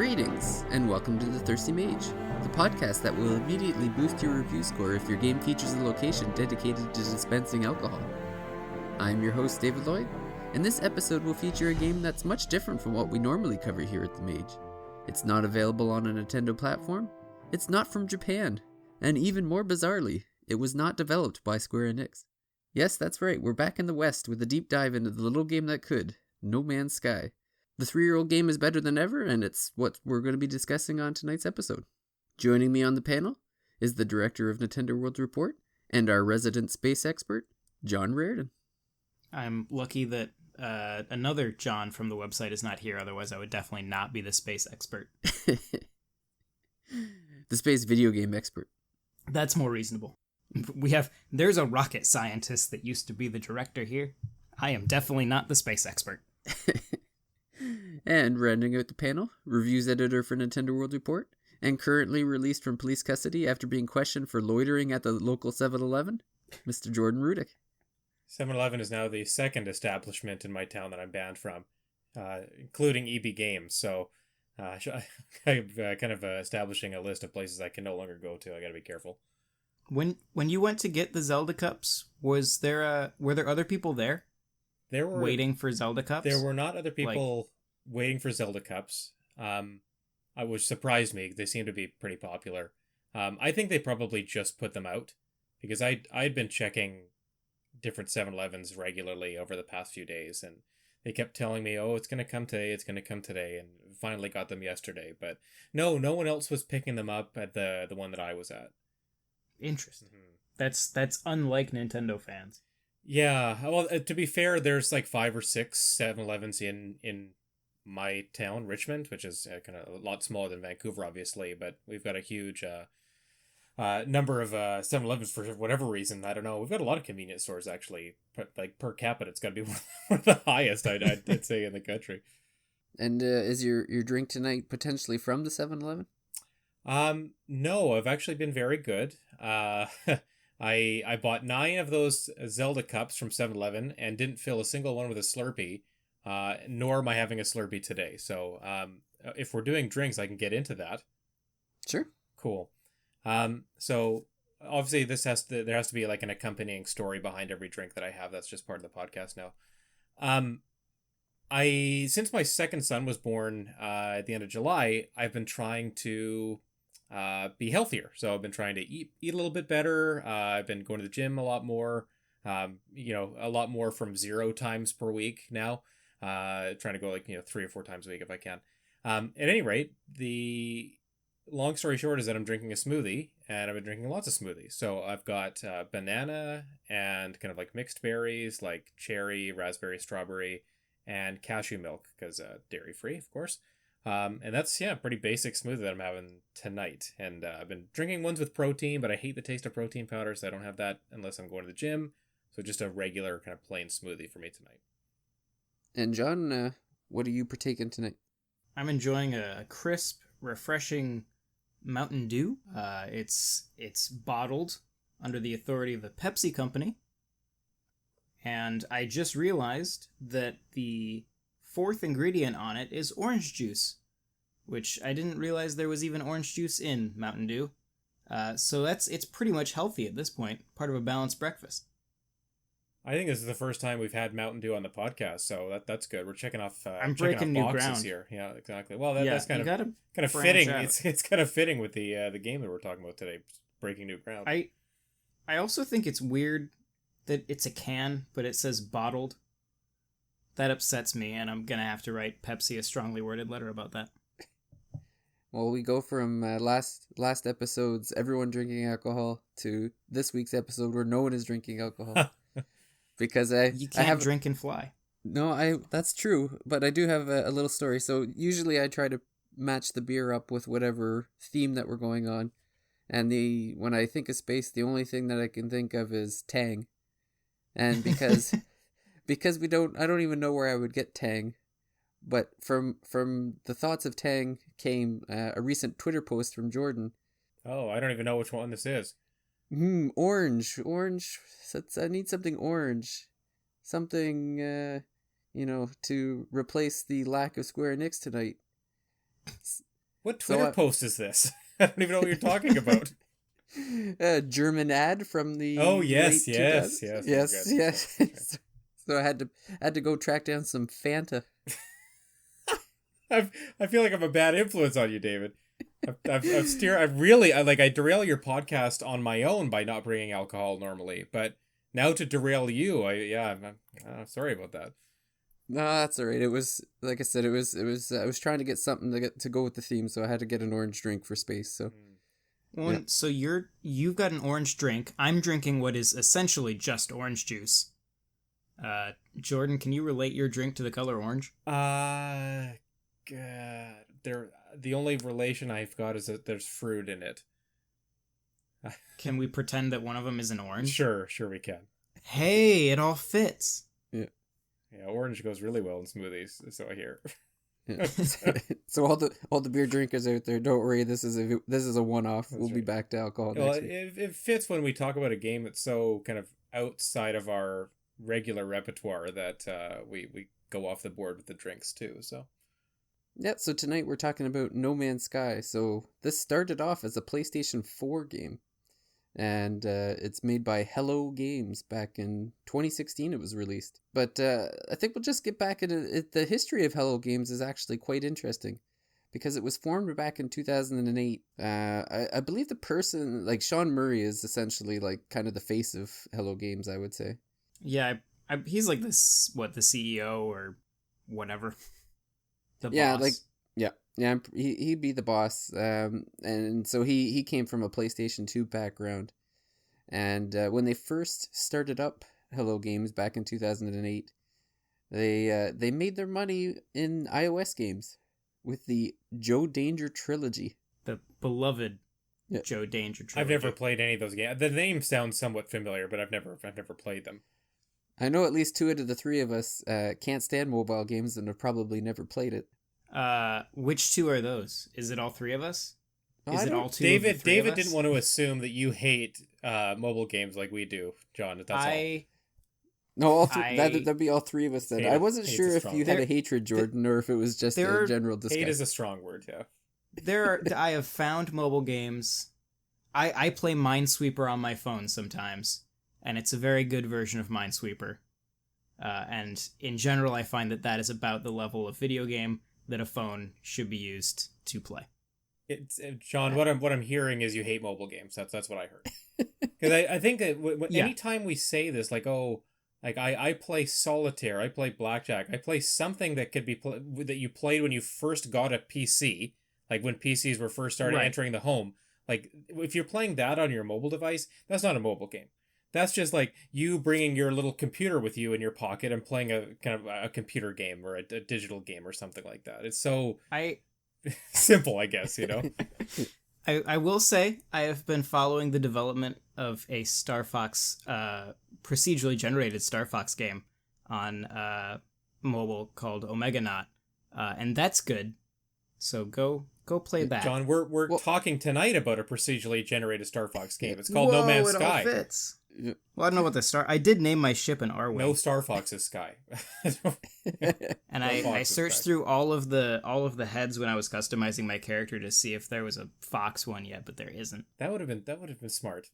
Greetings, and welcome to the Thirsty Mage, the podcast that will immediately boost your review score if your game features a location dedicated to dispensing alcohol. I'm your host, David Lloyd, and this episode will feature a game that's much different from what we normally cover here at the Mage. It's not available on a Nintendo platform, it's not from Japan, and even more bizarrely, it was not developed by Square Enix. Yes, that's right, we're back in the West with a deep dive into the little game that could, No Man's Sky. The 3-year-old game is better than ever, and it's what we're going to be discussing on tonight's episode. Joining me on the panel is the director of Nintendo World Report and our resident space expert, John Reardon. I'm lucky that another John from the website is not here, otherwise I would definitely not be the space expert. The space video game expert. That's more reasonable. There's a rocket scientist that used to be the director here. I am definitely not the space expert. And rounding out the panel, reviews editor for Nintendo World Report, and currently released from police custody after being questioned for loitering at the local 7-Eleven, Mr. Jordan Rudick. 7-Eleven is now the second establishment in my town that I'm banned from, including EB Games, so I'm kind of establishing a list of places I can no longer go to. I gotta be careful. When you went to get the Zelda cups, were there other people there? There were waiting for Zelda cups? There were not other people waiting for Zelda cups. Which surprised me. They seem to be pretty popular. I think they probably just put them out because I'd been checking different 7-Elevens regularly over the past few days, and they kept telling me, "Oh, it's going to come today. It's going to come today," and finally got them yesterday. But no one else was picking them up at the one that I was at. Interesting. Mm-hmm. That's unlike Nintendo fans. Yeah, well, to be fair, there's like 5 or 6 7-Elevens in my town, Richmond, which is kind of a lot smaller than Vancouver, obviously, but we've got a huge number of 7-Elevens for whatever reason. I don't know. We've got a lot of convenience stores, actually. Like per capita, it's got to be one of the highest, I'd say, in the country. And is your drink tonight potentially from the 7-Eleven? No, I've actually been very good. I bought 9 of those Zelda cups from 7-Eleven and didn't fill a single one with a Slurpee, nor am I having a Slurpee today. So if we're doing drinks, I can get into that. Sure. Cool. So obviously there has to be like an accompanying story behind every drink that I have. That's just part of the podcast now. Since my second son was born at the end of July, I've been trying to be healthier. So I've been trying to eat a little bit better. I've been going to the gym a lot more, a lot more from 0 times per week now, trying to go 3 or 4 times a week if I can. At any rate, the long story short is that I'm drinking a smoothie, and I've been drinking lots of smoothies. So I've got banana and kind of like mixed berries, like cherry, raspberry, strawberry, and cashew milk, because dairy free, of course. And that's, pretty basic smoothie that I'm having tonight. And I've been drinking ones with protein, but I hate the taste of protein powder, so I don't have that unless I'm going to the gym. So just a regular kind of plain smoothie for me tonight. And John, what are you partaking tonight? I'm enjoying a crisp, refreshing Mountain Dew. It's bottled under the authority of the Pepsi company. And I just realized that the 4th ingredient on it is orange juice, which I didn't realize there was even orange juice in Mountain Dew. So it's pretty much healthy at this point, part of a balanced breakfast. I think this is the first time we've had Mountain Dew on the podcast, so that's good. We're checking off. I'm breaking new ground here. Yeah, exactly. Well, that's kind of fitting. It's kind of fitting with the game that we're talking about today, breaking new ground. I also think it's weird that it's a can, but it says bottled. That upsets me, and I'm gonna have to write Pepsi a strongly worded letter about that. Well, we go from last episode's everyone drinking alcohol to this week's episode where no one is drinking alcohol. Because you can't drink and fly. No, that's true, but I do have a little story. So usually I try to match the beer up with whatever theme that we're going on, and when I think of space, the only thing that I can think of is Tang, and because I don't even know where I would get Tang, but from the thoughts of Tang came a recent Twitter post from Jordan. Oh, I don't even know which one this is. Orange. I need something orange. Something, to replace the lack of Square Enix tonight. What Twitter post is this? I don't even know what you're talking about. A German ad from the yes. So I had to go track down some Fanta. I feel like I'm a bad influence on you, David. I derail your podcast on my own by not bringing alcohol normally, but now to derail you, I'm sorry about that. No, that's all right. It was, like I said, I was trying to get something to go with the theme, so I had to get an orange drink for space. So, Well, yeah. So you've got an orange drink. I'm drinking what is essentially just orange juice. Jordan, can you relate your drink to the color orange? God, the only relation I've got is that there's fruit in it. Can we pretend that one of them is an orange? Sure we can. Hey, it all fits. Yeah, orange goes really well in smoothies, so I hear. Yeah. So all the beer drinkers out there, don't worry. This is a one-off. That's We'll be right. back to alcohol Well, next week. it fits when we talk about a game that's so kind of outside of our regular repertoire that we go off the board with the drinks too. So. Yeah, so tonight we're talking about No Man's Sky. So this started off as a PlayStation 4 game, and it's made by Hello Games. Back in 2016 it was released. But I think we'll just get back into it. The history of Hello Games is actually quite interesting, because it was formed back in 2008. I believe the person, like Sean Murray, is essentially like kind of the face of Hello Games, I would say. Yeah, he's like the CEO or whatever. The boss. He'd be the boss. And so he came from a PlayStation 2 background. And when they first started up Hello Games back in 2008, they made their money in iOS games with the Joe Danger trilogy. The beloved Joe Danger trilogy. I've never played any of those games. The name sounds somewhat familiar, but I've never played them. I know at least 2 out of the 3 of us can't stand mobile games and have probably never played it. Which 2 are those? Is it all 3 of us? Is it all 2 David, of the 3 David of us? didn't want to assume that you hate mobile games like we do, John. That's all. No, that'd be all 3 of us then. I wasn't hate's sure a if strong you had word. a hatred, Jordan, or if it was just a general disgust. Hate is a strong word, yeah. I have found mobile games. I play Minesweeper on my phone sometimes, and it's a very good version of Minesweeper. And in general, I find that is about the level of video game that a phone should be used to play. John, what I'm hearing is you hate mobile games. That's what I heard. Because I think that anytime we say this, like, oh, like I play solitaire, I play blackjack, I play something that could be that you played when you first got a PC, like when PCs were first started entering the home. Like if you're playing that on your mobile device, that's not a mobile game. That's just like you bringing your little computer with you in your pocket and playing a kind of a computer game or a digital game or something like that. It's so simple, I guess, you know. I will say I have been following the development of a Star Fox, procedurally generated Star Fox game on mobile called Omega Knot, and that's good. So go play that. John, we're talking tonight about a procedurally generated Star Fox game. It's called No Man's Sky. It all fits. Well, I don't know what I did name my ship an Arwing. No Star Fox is Sky. And I searched through all of the heads when I was customizing my character to see if there was a Fox one yet, but there isn't. That would have been smart.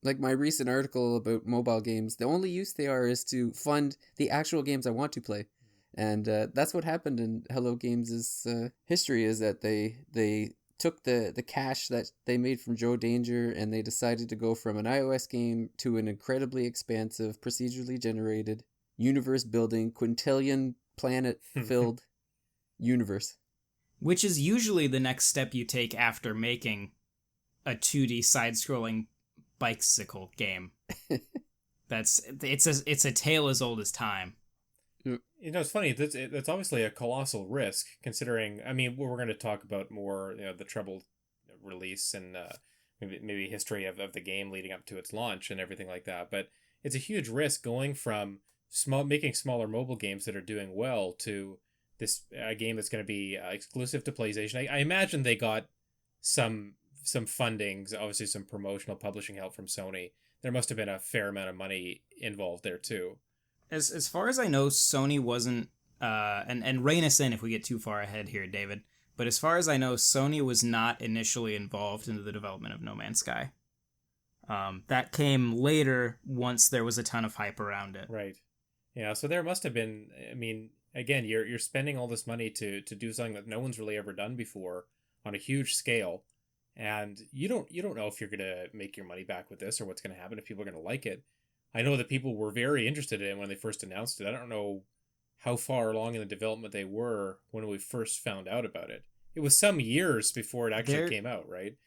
Like my recent article about mobile games, the only use they are is to fund the actual games I want to play. And that's what happened in Hello Games' history, is that they took the cash that they made from Joe Danger and they decided to go from an iOS game to an incredibly expansive, procedurally generated, universe-building, quintillion planet-filled universe. Which is usually the next step you take after making a 2D side-scrolling bicycle game. It's a tale as old as time. You know, it's funny. That's obviously a colossal risk, considering. I mean, we're going to talk about more, you know, the troubled release and maybe history of the game leading up to its launch and everything like that. But it's a huge risk going from making smaller mobile games that are doing well to this game that's going to be exclusive to PlayStation. I imagine they got some fundings, obviously some promotional publishing help from Sony. There must have been a fair amount of money involved there too. As far as I know, Sony wasn't, and rein us in if we get too far ahead here, David, but as far as I know, Sony was not initially involved in the development of No Man's Sky. That came later once there was a ton of hype around it. Right. Yeah, so there must have been, I mean, again, you're spending all this money to do something that no one's really ever done before on a huge scale, and you don't know if you're going to make your money back with this or what's going to happen, if people are going to like it. I know that people were very interested in it when they first announced it. I don't know how far along in the development they were when we first found out about it. It was some years before it actually came out, right?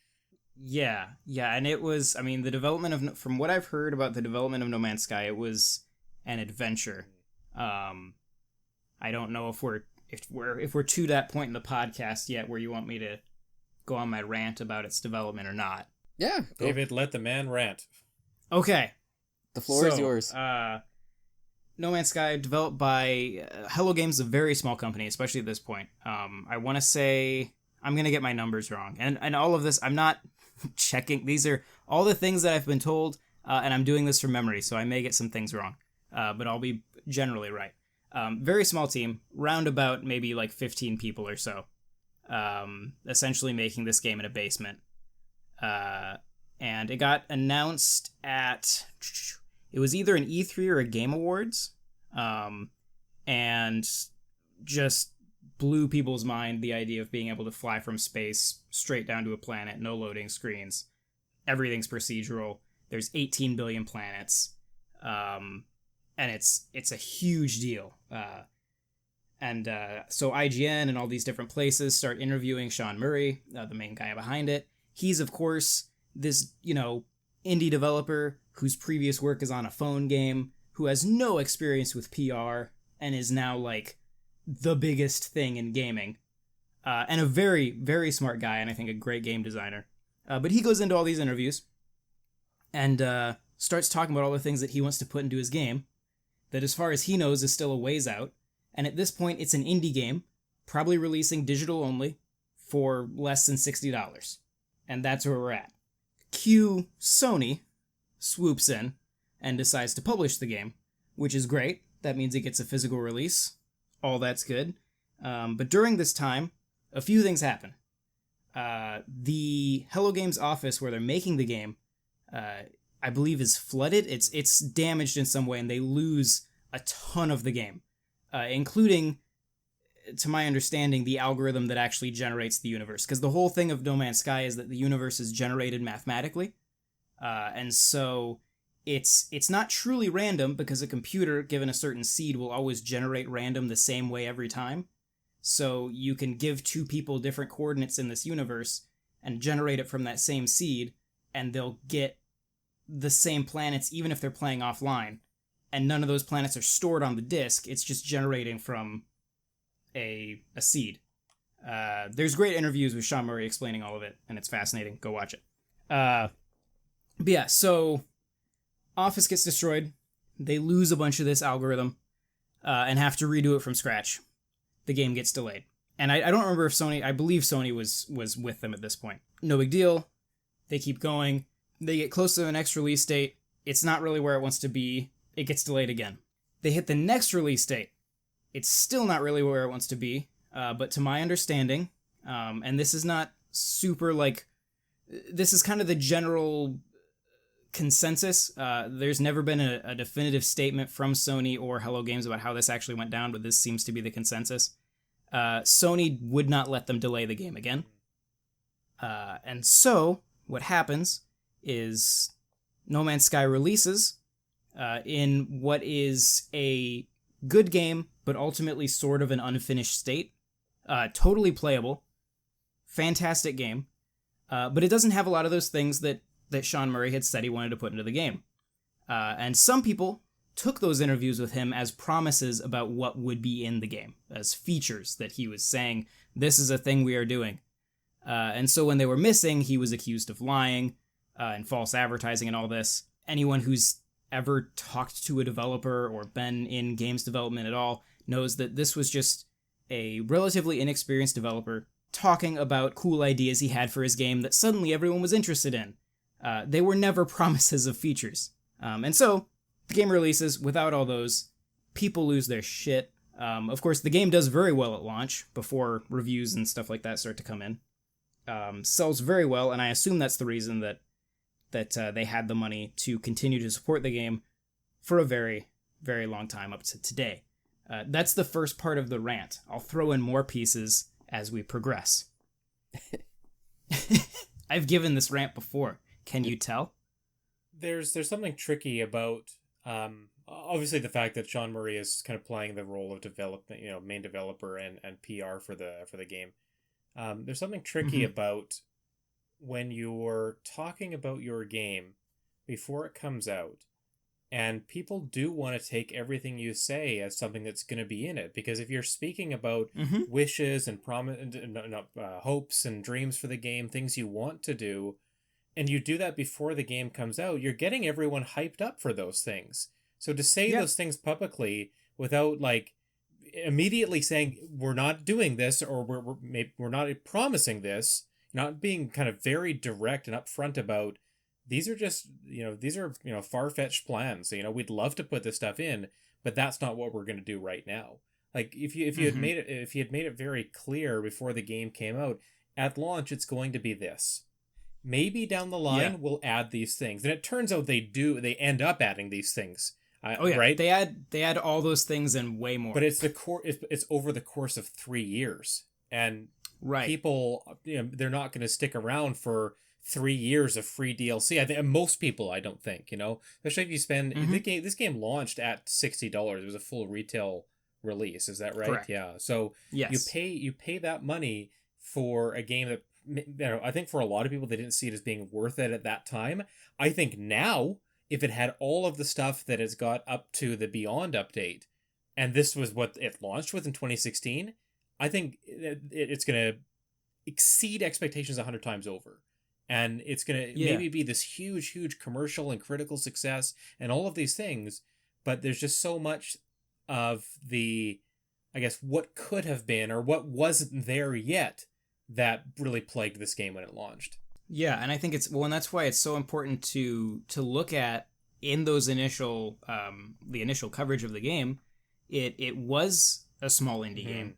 Yeah, and it was, I mean, the development of, from what I've heard about the development of No Man's Sky, it was an adventure. I don't know if we're to that point in the podcast yet where you want me to go on my rant about its development or not. Yeah. Go. David, let the man rant. Okay. The floor is yours. No Man's Sky, developed by Hello Games, a very small company, especially at this point. I want to say, I'm going to get my numbers wrong. And all of this, I'm not checking. These are all the things that I've been told, and I'm doing this from memory, so I may get some things wrong. But I'll be generally right. Very small team, roundabout maybe like 15 people or so, essentially making this game in a basement. And it got announced at, it was either an E3 or a Game Awards, and just blew people's mind, the idea of being able to fly from space straight down to a planet, no loading screens. Everything's procedural. There's 18 billion planets. And it's a huge deal. So IGN and all these different places start interviewing Sean Murray, the main guy behind it. He's, of course, this, indie developer whose previous work is on a phone game, who has no experience with PR, and is now, like, the biggest thing in gaming. And a very, very smart guy, and I think a great game designer. But he goes into all these interviews, and starts talking about all the things that he wants to put into his game, that as far as he knows is still a ways out, and at this point it's an indie game, probably releasing digital only, for less than $60. And that's where we're at. Cue Sony swoops in and decides to publish the game, which is great. That means it gets a physical release. All that's good. But during this time, a few things happen. The Hello Games office where they're making the game, I believe, is flooded. It's damaged in some way, and they lose a ton of the game, including, to my understanding, the algorithm that actually generates the universe. Because the whole thing of No Man's Sky is that the universe is generated mathematically, and so it's not truly random, because a computer, given a certain seed, will always generate random the same way every time. So you can give two people different coordinates in this universe and generate it from that same seed, and they'll get the same planets even if they're playing offline. And none of those planets are stored on the disk. It's just generating from a seed. There's great interviews with Sean Murray explaining all of it, and it's fascinating. Go watch it. But yeah, so Office gets destroyed. They lose a bunch of this algorithm and have to redo it from scratch. The game gets delayed. And I don't remember if Sony, I believe Sony was with them at this point. No big deal. They keep going. They get close to the next release date. It's not really where it wants to be. It gets delayed again. They hit the next release date. It's still not really where it wants to be. But to my understanding, and this is not super this is kind of the general consensus. There's never been a definitive statement from Sony or Hello Games about how this actually went down, but this seems to be the consensus. Sony would not let them delay the game again. And so what happens is No Man's Sky releases in what is a good game, but ultimately sort of an unfinished state. Totally playable. Fantastic game. But it doesn't have a lot of those things that Sean Murray had said he wanted to put into the game. And some people took those interviews with him as promises about what would be in the game, as features that he was saying, this is a thing we are doing. And so when they were missing, he was accused of lying and false advertising and all this. Anyone who's ever talked to a developer or been in games development at all knows that this was just a relatively inexperienced developer talking about cool ideas he had for his game that suddenly everyone was interested in. They were never promises of features. And so the game releases without all those. People lose their shit. Of course, the game does very well at launch before reviews and stuff like that start to come in. Sells very well, and I assume that's the reason that they had the money to continue to support the game for a very, very long time up to today. That's the first part of the rant. I'll throw in more pieces as we progress. I've given this rant before. Can you tell? There's something tricky about obviously the fact that Sean Murray is kind of playing the role of development, main developer and PR for the game. There's something tricky about when you're talking about your game before it comes out, and people do want to take everything you say as something that's going to be in it. Because if you're speaking about wishes and hopes and dreams for the game, things you want to do, and you do that before the game comes out, you're getting everyone hyped up for those things. So to say those things publicly without immediately saying we're not doing this, or we're not promising this, not being kind of very direct and upfront about, these are just, these are, far-fetched plans. We'd love to put this stuff in, but that's not what we're going to do right now. Like if you had made it very clear before the game came out, at launch it's going to be this. Maybe down the line we'll add these things, and it turns out they end up adding these things. Right? They add all those things and way more. But it's it's over the course of 3 years, and people, they're not going to stick around for 3 years of free DLC. I think most people, I don't think, especially if you spend this game launched at $60. It was a full retail release. Is that right? Correct. Yeah. So yes. you pay that money for a game that, I think for a lot of people, they didn't see it as being worth it at that time. I think now, if it had all of the stuff that it's got up to the Beyond update, and this was what it launched with in 2016, I think it's going to exceed expectations 100 times over. And it's going to maybe be this huge, huge commercial and critical success and all of these things. But there's just so much of the, I guess, what could have been or what wasn't there yet that really plagued this game when it launched. Yeah, and I think and that's why it's so important to look at in those initial the initial coverage of the game. It was a small indie game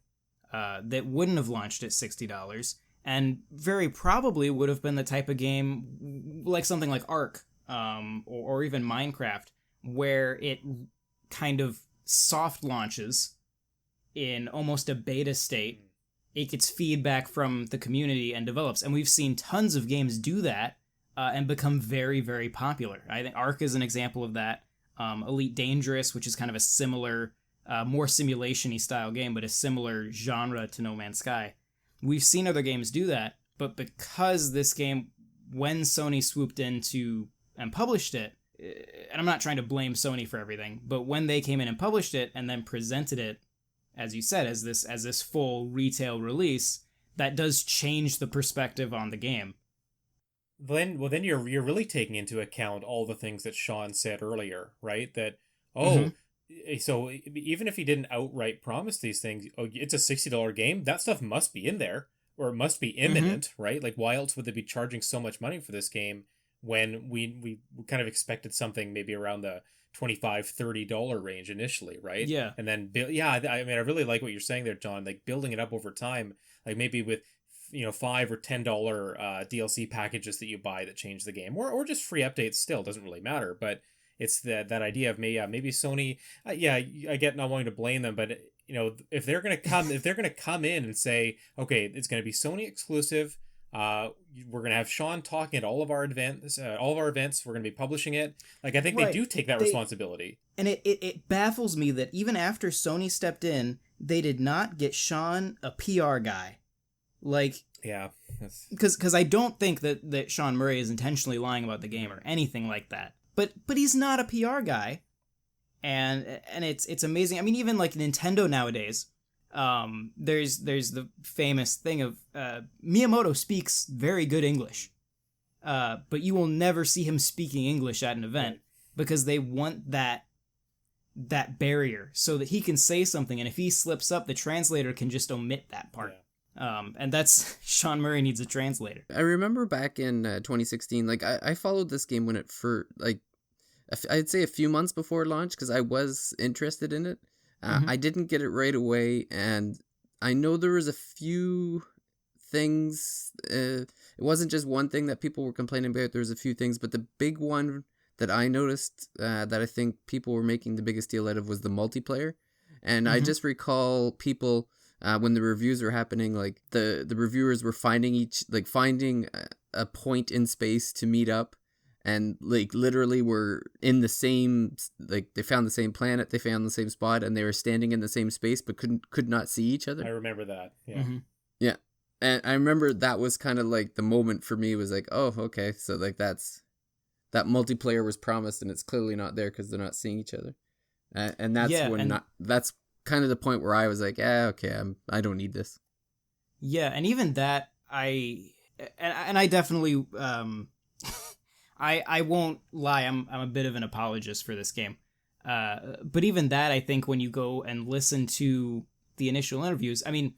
that wouldn't have launched at $60, and very probably would have been the type of game like something like Ark or even Minecraft, where it kind of soft launches in almost a beta state. It gets feedback from the community and develops. And we've seen tons of games do that and become very, very popular. I think Ark is an example of that. Elite Dangerous, which is kind of a similar, more simulation-y style game, but a similar genre to No Man's Sky. We've seen other games do that, but because this game, when Sony swooped in and published it, and I'm not trying to blame Sony for everything, but when they came in and published it and then presented it, as you said, as this full retail release, that does change the perspective on the game. Then you're really taking into account all the things that Sean said earlier, right? That so even if he didn't outright promise these things, it's a $60 game, that stuff must be in there, or it must be imminent, right? Like, why else would they be charging so much money for this game when we kind of expected something maybe around the $25-$30 range initially, right? Yeah. And then I really like what you're saying there, John, like building it up over time, like maybe with $5 or $10 DLC packages that you buy that change the game, or just free updates. Still doesn't really matter, but it's that idea of maybe Sony, I get not wanting to blame them, but if they're gonna come in and say, okay, it's gonna be Sony exclusive, we're gonna have Sean talking at all of our events, we're gonna be publishing it. Like, I think they do take that responsibility. And it baffles me that even after Sony stepped in, they did not get Sean a PR guy. Like, yeah, because I don't think that Sean Murray is intentionally lying about the game or anything like that. But he's not a PR guy, and it's amazing. I mean, even like Nintendo nowadays, there's the famous thing of Miyamoto speaks very good English, but you will never see him speaking English at an event because they want that barrier so that he can say something, and if he slips up, the translator can just omit that part. Yeah. And that's Sean Murray needs a translator. I remember back in 2016, like I followed this game when it first, like I'd say a few months before launch, because I was interested in it. I didn't get it right away, and I know there was a few things. It wasn't just one thing that people were complaining about. There was a few things, but the big one that I noticed that I think people were making the biggest deal out of was the multiplayer. And I just recall people when the reviews were happening, like the reviewers were finding a point in space to meet up, and like literally were in the same, like they found the same planet, they found the same spot, and they were standing in the same space but could not see each other. I remember that. Yeah. Yeah. And I remember that was kind of like the moment for me was like, oh, okay, so like that multiplayer was promised and it's clearly not there because they're not seeing each other. And that's that's kind of the point where I was like, okay, I don't need this. Yeah, and even that, I definitely, I won't lie, I'm a bit of an apologist for this game. But even that, I think when you go and listen to the initial interviews, I mean,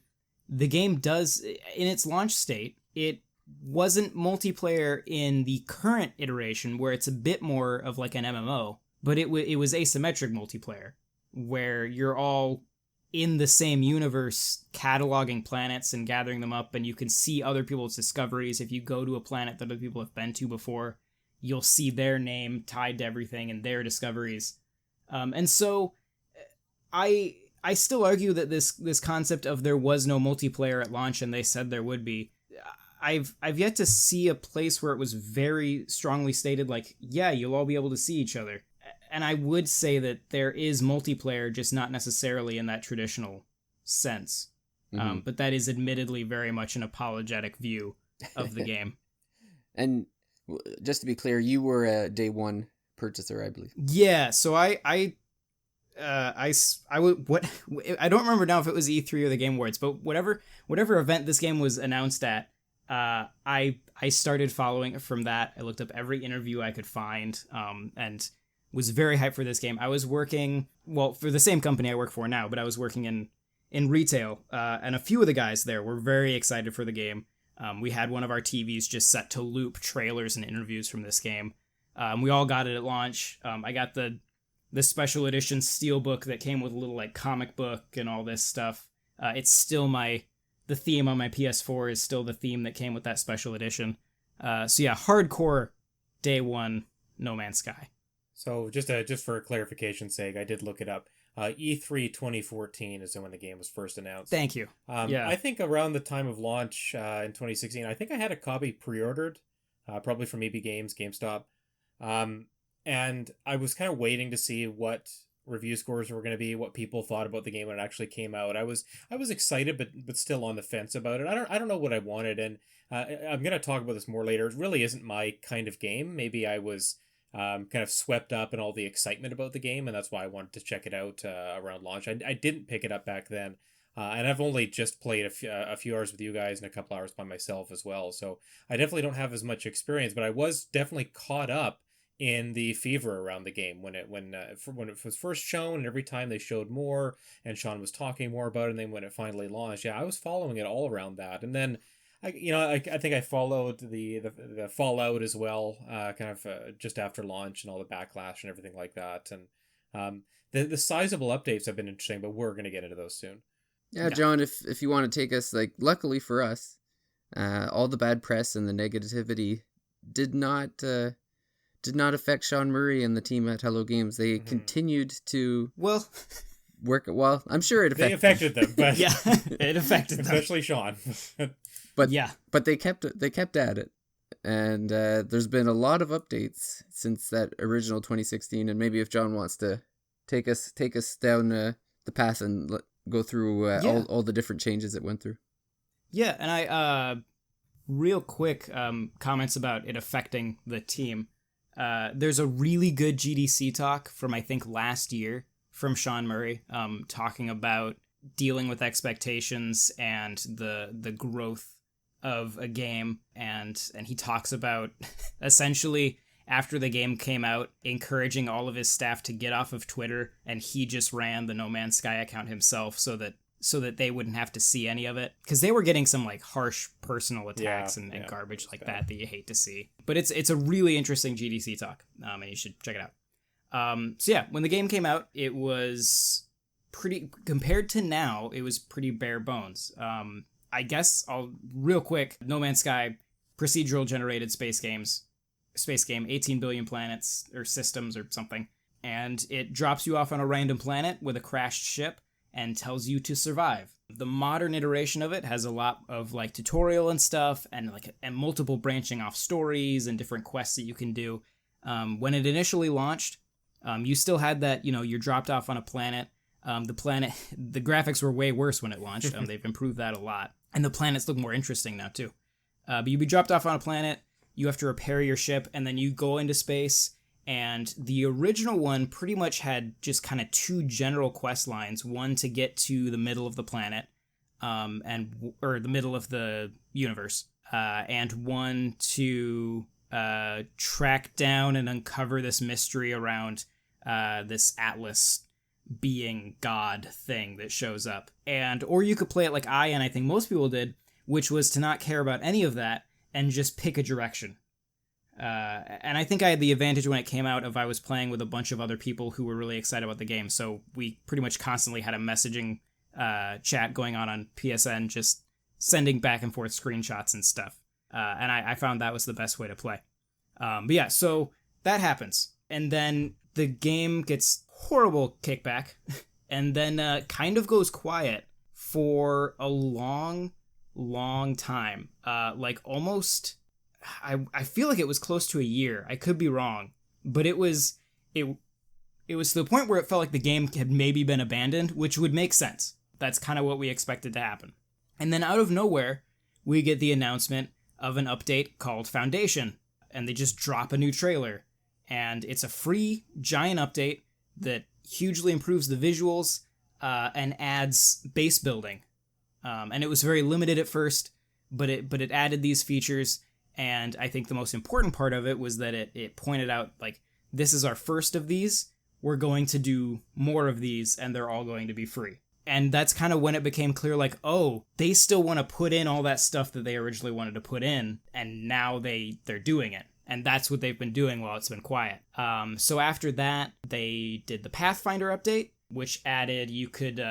the game does, in its launch state, it wasn't multiplayer in the current iteration where it's a bit more of like an MMO, but it was asymmetric multiplayer where you're all in the same universe cataloging planets and gathering them up, and you can see other people's discoveries. If you go to a planet that other people have been to before, you'll see their name tied to everything and their discoveries. And so I still argue that this concept of there was no multiplayer at launch and they said there would be, I've yet to see a place where it was very strongly stated, like, yeah, you'll all be able to see each other. And I would say that there is multiplayer, just not necessarily in that traditional sense. But that is admittedly very much an apologetic view of the game. And just to be clear, you were a day one purchaser, I believe. Yeah, so I don't remember now if it was E3 or the Game Awards, but whatever event this game was announced at, I started following it from that. I looked up every interview I could find, and was very hyped for this game. I was working, for the same company I work for now, but I was working in retail, and a few of the guys there were very excited for the game. We had one of our TVs just set to loop trailers and interviews from this game. We all got it at launch. I got the special edition steelbook that came with a little like comic book and all this stuff. It's still the theme on my PS4 is still the theme that came with that special edition. So yeah, hardcore day one No Man's Sky. So just for clarification's sake, I did look it up. E3 2014 is when the game was first announced. Thank you. Yeah. I think around the time of launch in 2016, I think I had a copy pre-ordered, probably from EB Games, GameStop. And I was kind of waiting to see what review scores were going to be, what people thought about the game when it actually came out. I was excited, but still on the fence about it. I don't know what I wanted, and I'm going to talk about this more later. It really isn't my kind of game. Maybe I was kind of swept up in all the excitement about the game, and that's why I wanted to check it out around launch. I didn't pick it up back then, and I've only just played a few hours with you guys and a couple hours by myself as well. So I definitely don't have as much experience, but I was definitely caught up in the fever around the game when it was first shown, and every time they showed more and Sean was talking more about it, and then when it finally launched, I was following it all around that. And then I think I followed the Fallout as well, just after launch and all the backlash and everything like that. And the sizable updates have been interesting, but we're going to get into those soon. Yeah, John, if you want to take us, like, luckily for us, all the bad press and the negativity did not affect Sean Murray and the team at Hello Games. They continued to work it well. I'm sure it affected them, but yeah, it affected them, especially Sean. But they kept at it, and there's been a lot of updates since that original 2016. And maybe if John wants to take us down the path and go through all the different changes it went through. Yeah, and I real quick comments about it affecting the team. There's a really good GDC talk from I think last year from Sean Murray, talking about dealing with expectations and the growth of a game, and he talks about essentially after the game came out encouraging all of his staff to get off of Twitter, and he just ran the No Man's Sky account himself so that they wouldn't have to see any of it, because they were getting some like harsh personal attacks and garbage like that you hate to see. But it's a really interesting GDC talk, and you should check it out. So yeah, when the game came out, it was pretty, compared to now, it was pretty bare bones. I guess I'll, real quick, No Man's Sky, procedural generated space game, 18 billion planets or systems or something. And it drops you off on a random planet with a crashed ship and tells you to survive. The modern iteration of it has a lot of like tutorial and stuff and multiple branching off stories and different quests that you can do. When it initially launched, you still had that, you're dropped off on a planet. The graphics were way worse when it launched. They've improved that a lot. And the planets look more interesting now too. But you'd be dropped off on a planet, you have to repair your ship, and then you go into space. And the original one pretty much had just kind of two general quest lines. One to get to the middle of the planet, or the middle of the universe, and one to track down and uncover this mystery around this Atlas being god thing that shows up. Or you could play it like and I think most people did, which was to not care about any of that and just pick a direction. And I think I had the advantage when it came out of I was playing with a bunch of other people who were really excited about the game, so we pretty much constantly had a messaging chat going on PSN, just sending back and forth screenshots and stuff. And I found that was the best way to play. But yeah, so that happens. And then the game gets horrible kickback, and then kind of goes quiet for a long, long time. Like almost... I feel like it was close to a year. I could be wrong, but it was to the point where it felt like the game had maybe been abandoned, which would make sense. That's kind of what we expected to happen. And then out of nowhere, we get the announcement of an update called Foundation, and they just drop a new trailer. And it's a free giant update that hugely improves the visuals and adds base building. And it was very limited at first, but it added these features. And I think the most important part of it was that it pointed out, like, this is our first of these. We're going to do more of these, and they're all going to be free. And that's kind of when it became clear, like, oh, they still want to put in all that stuff that they originally wanted to put in, and now they're doing it. And that's what they've been doing while it's been quiet. So after that, they did the Pathfinder update, which added you could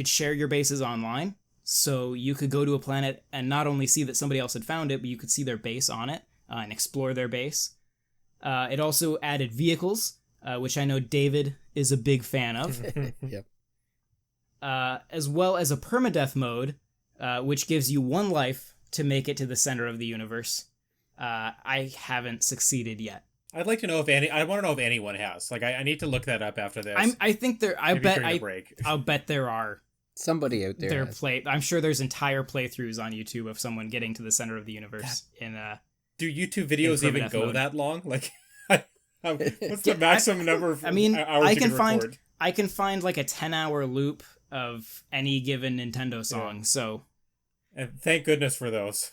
share your bases online. So you could go to a planet and not only see that somebody else had found it, but you could see their base on it and explore their base. It also added vehicles, which I know David is a big fan of. Yep. As well as a permadeath mode, which gives you one life to make it to the center of the universe. I haven't succeeded yet. I'd like to know I want to know if anyone has. Like, I need to look that up after this. I think there. I'll bet there are. Somebody out there. I'm sure there's entire playthroughs on YouTube of someone getting to the center of the universe Do YouTube videos even go that long? Like, what's the maximum number of hours I can find like a 10-hour loop of any given Nintendo song. Yeah. So, and thank goodness for those.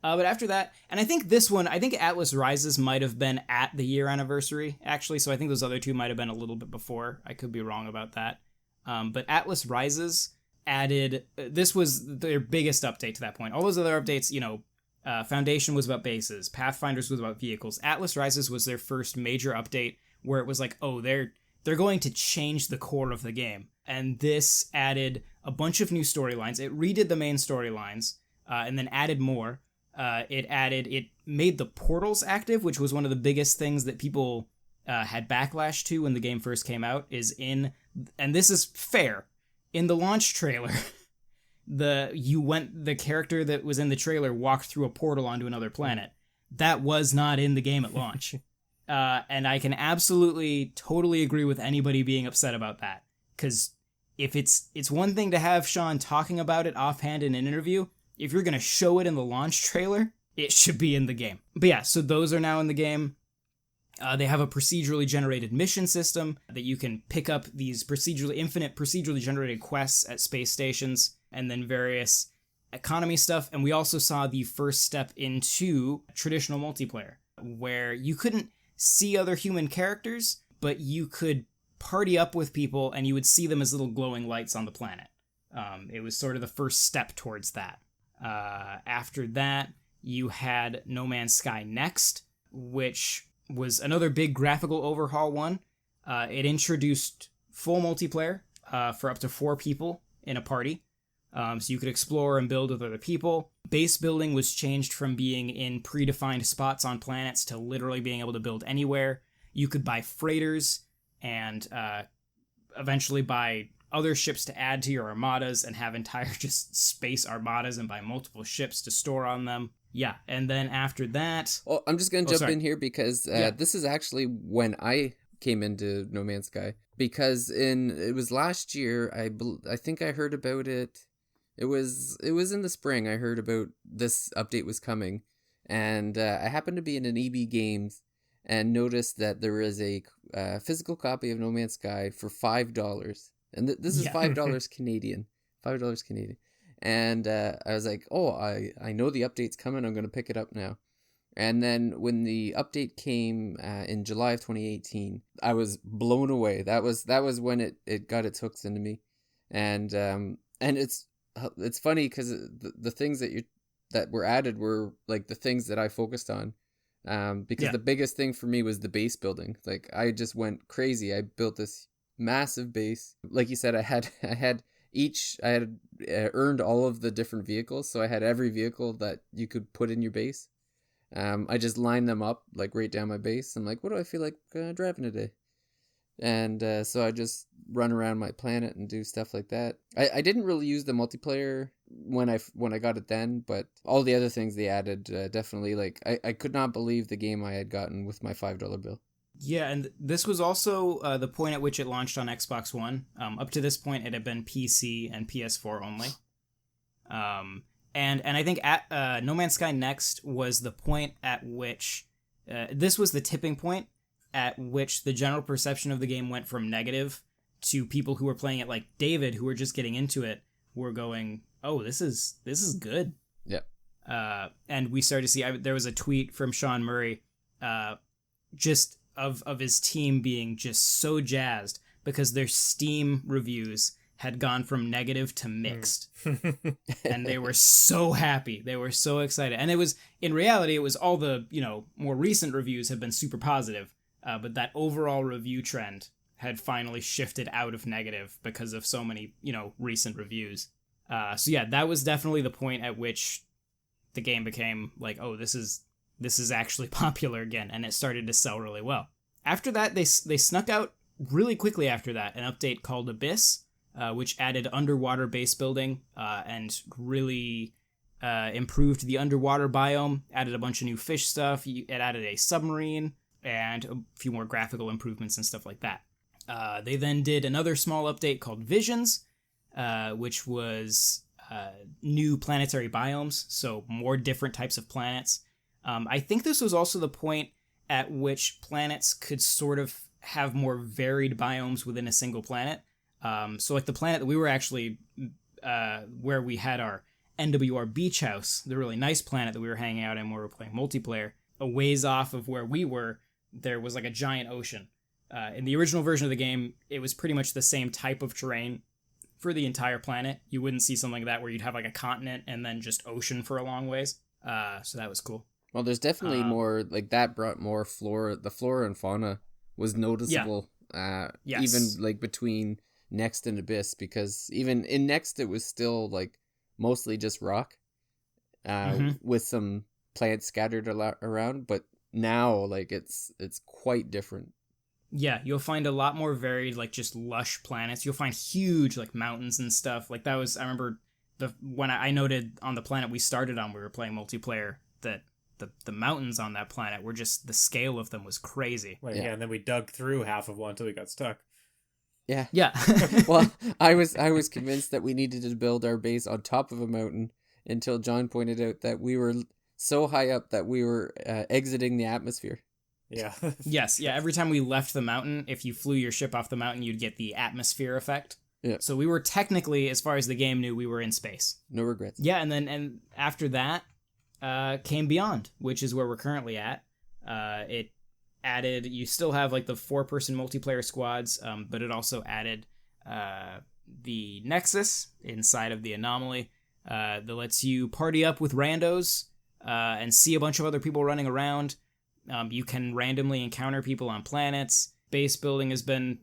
But after that, and I think Atlas Rises might have been at the year anniversary, actually. So I think those other two might have been a little bit before. I could be wrong about that. But Atlas Rises added, this was their biggest update to that point. All those other updates, Foundation was about bases, Pathfinders was about vehicles. Atlas Rises was their first major update where it was like, oh, they're going to change the core of the game. And this added a bunch of new storylines. It redid the main storylines, and then added more. It made the portals active, which was one of the biggest things that people had backlash to when the game first came out, and this is fair, in the launch trailer, the character that was in the trailer walked through a portal onto another planet. That was not in the game at launch. And I can absolutely, totally agree with anybody being upset about that. Because if it's one thing to have Sean talking about it offhand in an interview, if you're going to show it in the launch trailer, it should be in the game. But yeah, so those are now in the game. They have a procedurally generated mission system that you can pick up these infinite procedurally generated quests at space stations, and then various economy stuff. And we also saw the first step into traditional multiplayer, where you couldn't see other human characters, but you could party up with people and you would see them as little glowing lights on the planet. It was sort of the first step towards that. After that, you had No Man's Sky Next, which was another big graphical overhaul one. It introduced full multiplayer for up to 4 people in a party. So you could explore and build with other people. Base building was changed from being in predefined spots on planets to literally being able to build anywhere. You could buy freighters and eventually buy other ships to add to your armadas and have entire just space armadas and buy multiple ships to store on them. Yeah, and then after that... Oh, I'm just going to jump in here because this is actually when I came into No Man's Sky. Because it was last year, I think I heard about it. It was in the spring I heard about this update was coming. And I happened to be in an EB Games and noticed that there is a physical copy of No Man's Sky for $5. And this is $5 Canadian. $5 Canadian. And I was like, oh, I know the update's coming. I'm going to pick it up now. And then when the update came in July of 2018, I was blown away. That was when it got its hooks into me. And it's funny because the things that were added were like the things that I focused on. Because the biggest thing for me was the base building. Like I just went crazy. I built this massive base. Like you said, I had earned all of the different vehicles, so I had every vehicle that you could put in your base. I just lined them up like right down my base. I'm like, what do I feel like driving today? And so I just run around my planet and do stuff like that. I didn't really use the multiplayer when I got it then, but all the other things they added definitely, like I could not believe the game I had gotten with my $5 bill. Yeah, and this was also the point at which it launched on Xbox One. Up to this point, it had been PC and PS4 only. And I think at No Man's Sky Next was the point at which this was the tipping point at which the general perception of the game went from negative to people who were playing it like David, who were just getting into it, were going, "Oh, this is good." Yeah. And we started to see. There was a tweet from Sean Murray, just of his team being just so jazzed because their Steam reviews had gone from negative to mixed. And they were so happy. They were so excited. And in reality, it was all the, more recent reviews have been super positive. But that overall review trend had finally shifted out of negative because of so many, recent reviews. So yeah, that was definitely the point at which the game became like, oh, this is actually popular again, and it started to sell really well. After that, they snuck out really quickly after that an update called Abyss, which added underwater base building and really improved the underwater biome, added a bunch of new fish stuff, it added a submarine, and a few more graphical improvements and stuff like that. They then did another small update called Visions, which was new planetary biomes, so more different types of planets. I think this was also the point at which planets could sort of have more varied biomes within a single planet. So like the planet that we were actually, where we had our NWR beach house, the really nice planet that we were hanging out in where we were playing multiplayer, a ways off of where we were, there was like a giant ocean. In the original version of the game, it was pretty much the same type of terrain for the entire planet. You wouldn't see something like that where you'd have like a continent and then just ocean for a long ways. So that was cool. Well, there's definitely more, like that brought more flora. The flora and fauna was noticeable, Yes. even like between Next and Abyss, because even in Next it was still like mostly just rock, with some plants scattered around, but now like it's quite different. Yeah, you'll find a lot more varied, like just lush planets. You'll find huge like mountains and stuff. Like that was, I remember when I noted on the planet we started on, we were playing multiplayer, that the mountains on that planet were just, the scale of them was crazy. Well, yeah, and then we dug through half of one until we got stuck. Yeah. Yeah. Well, I was convinced that we needed to build our base on top of a mountain until John pointed out that we were so high up that we were exiting the atmosphere. Yeah. Yes, yeah. Every time we left the mountain, if you flew your ship off the mountain, you'd get the atmosphere effect. Yeah. So we were technically, as far as the game knew, we were in space. No regrets. Yeah, and after that came Beyond, which is where we're currently at. It added, you still have like the 4-person multiplayer squads, but it also added the Nexus inside of the Anomaly that lets you party up with randos and see a bunch of other people running around. You can randomly encounter people on planets. Base building has been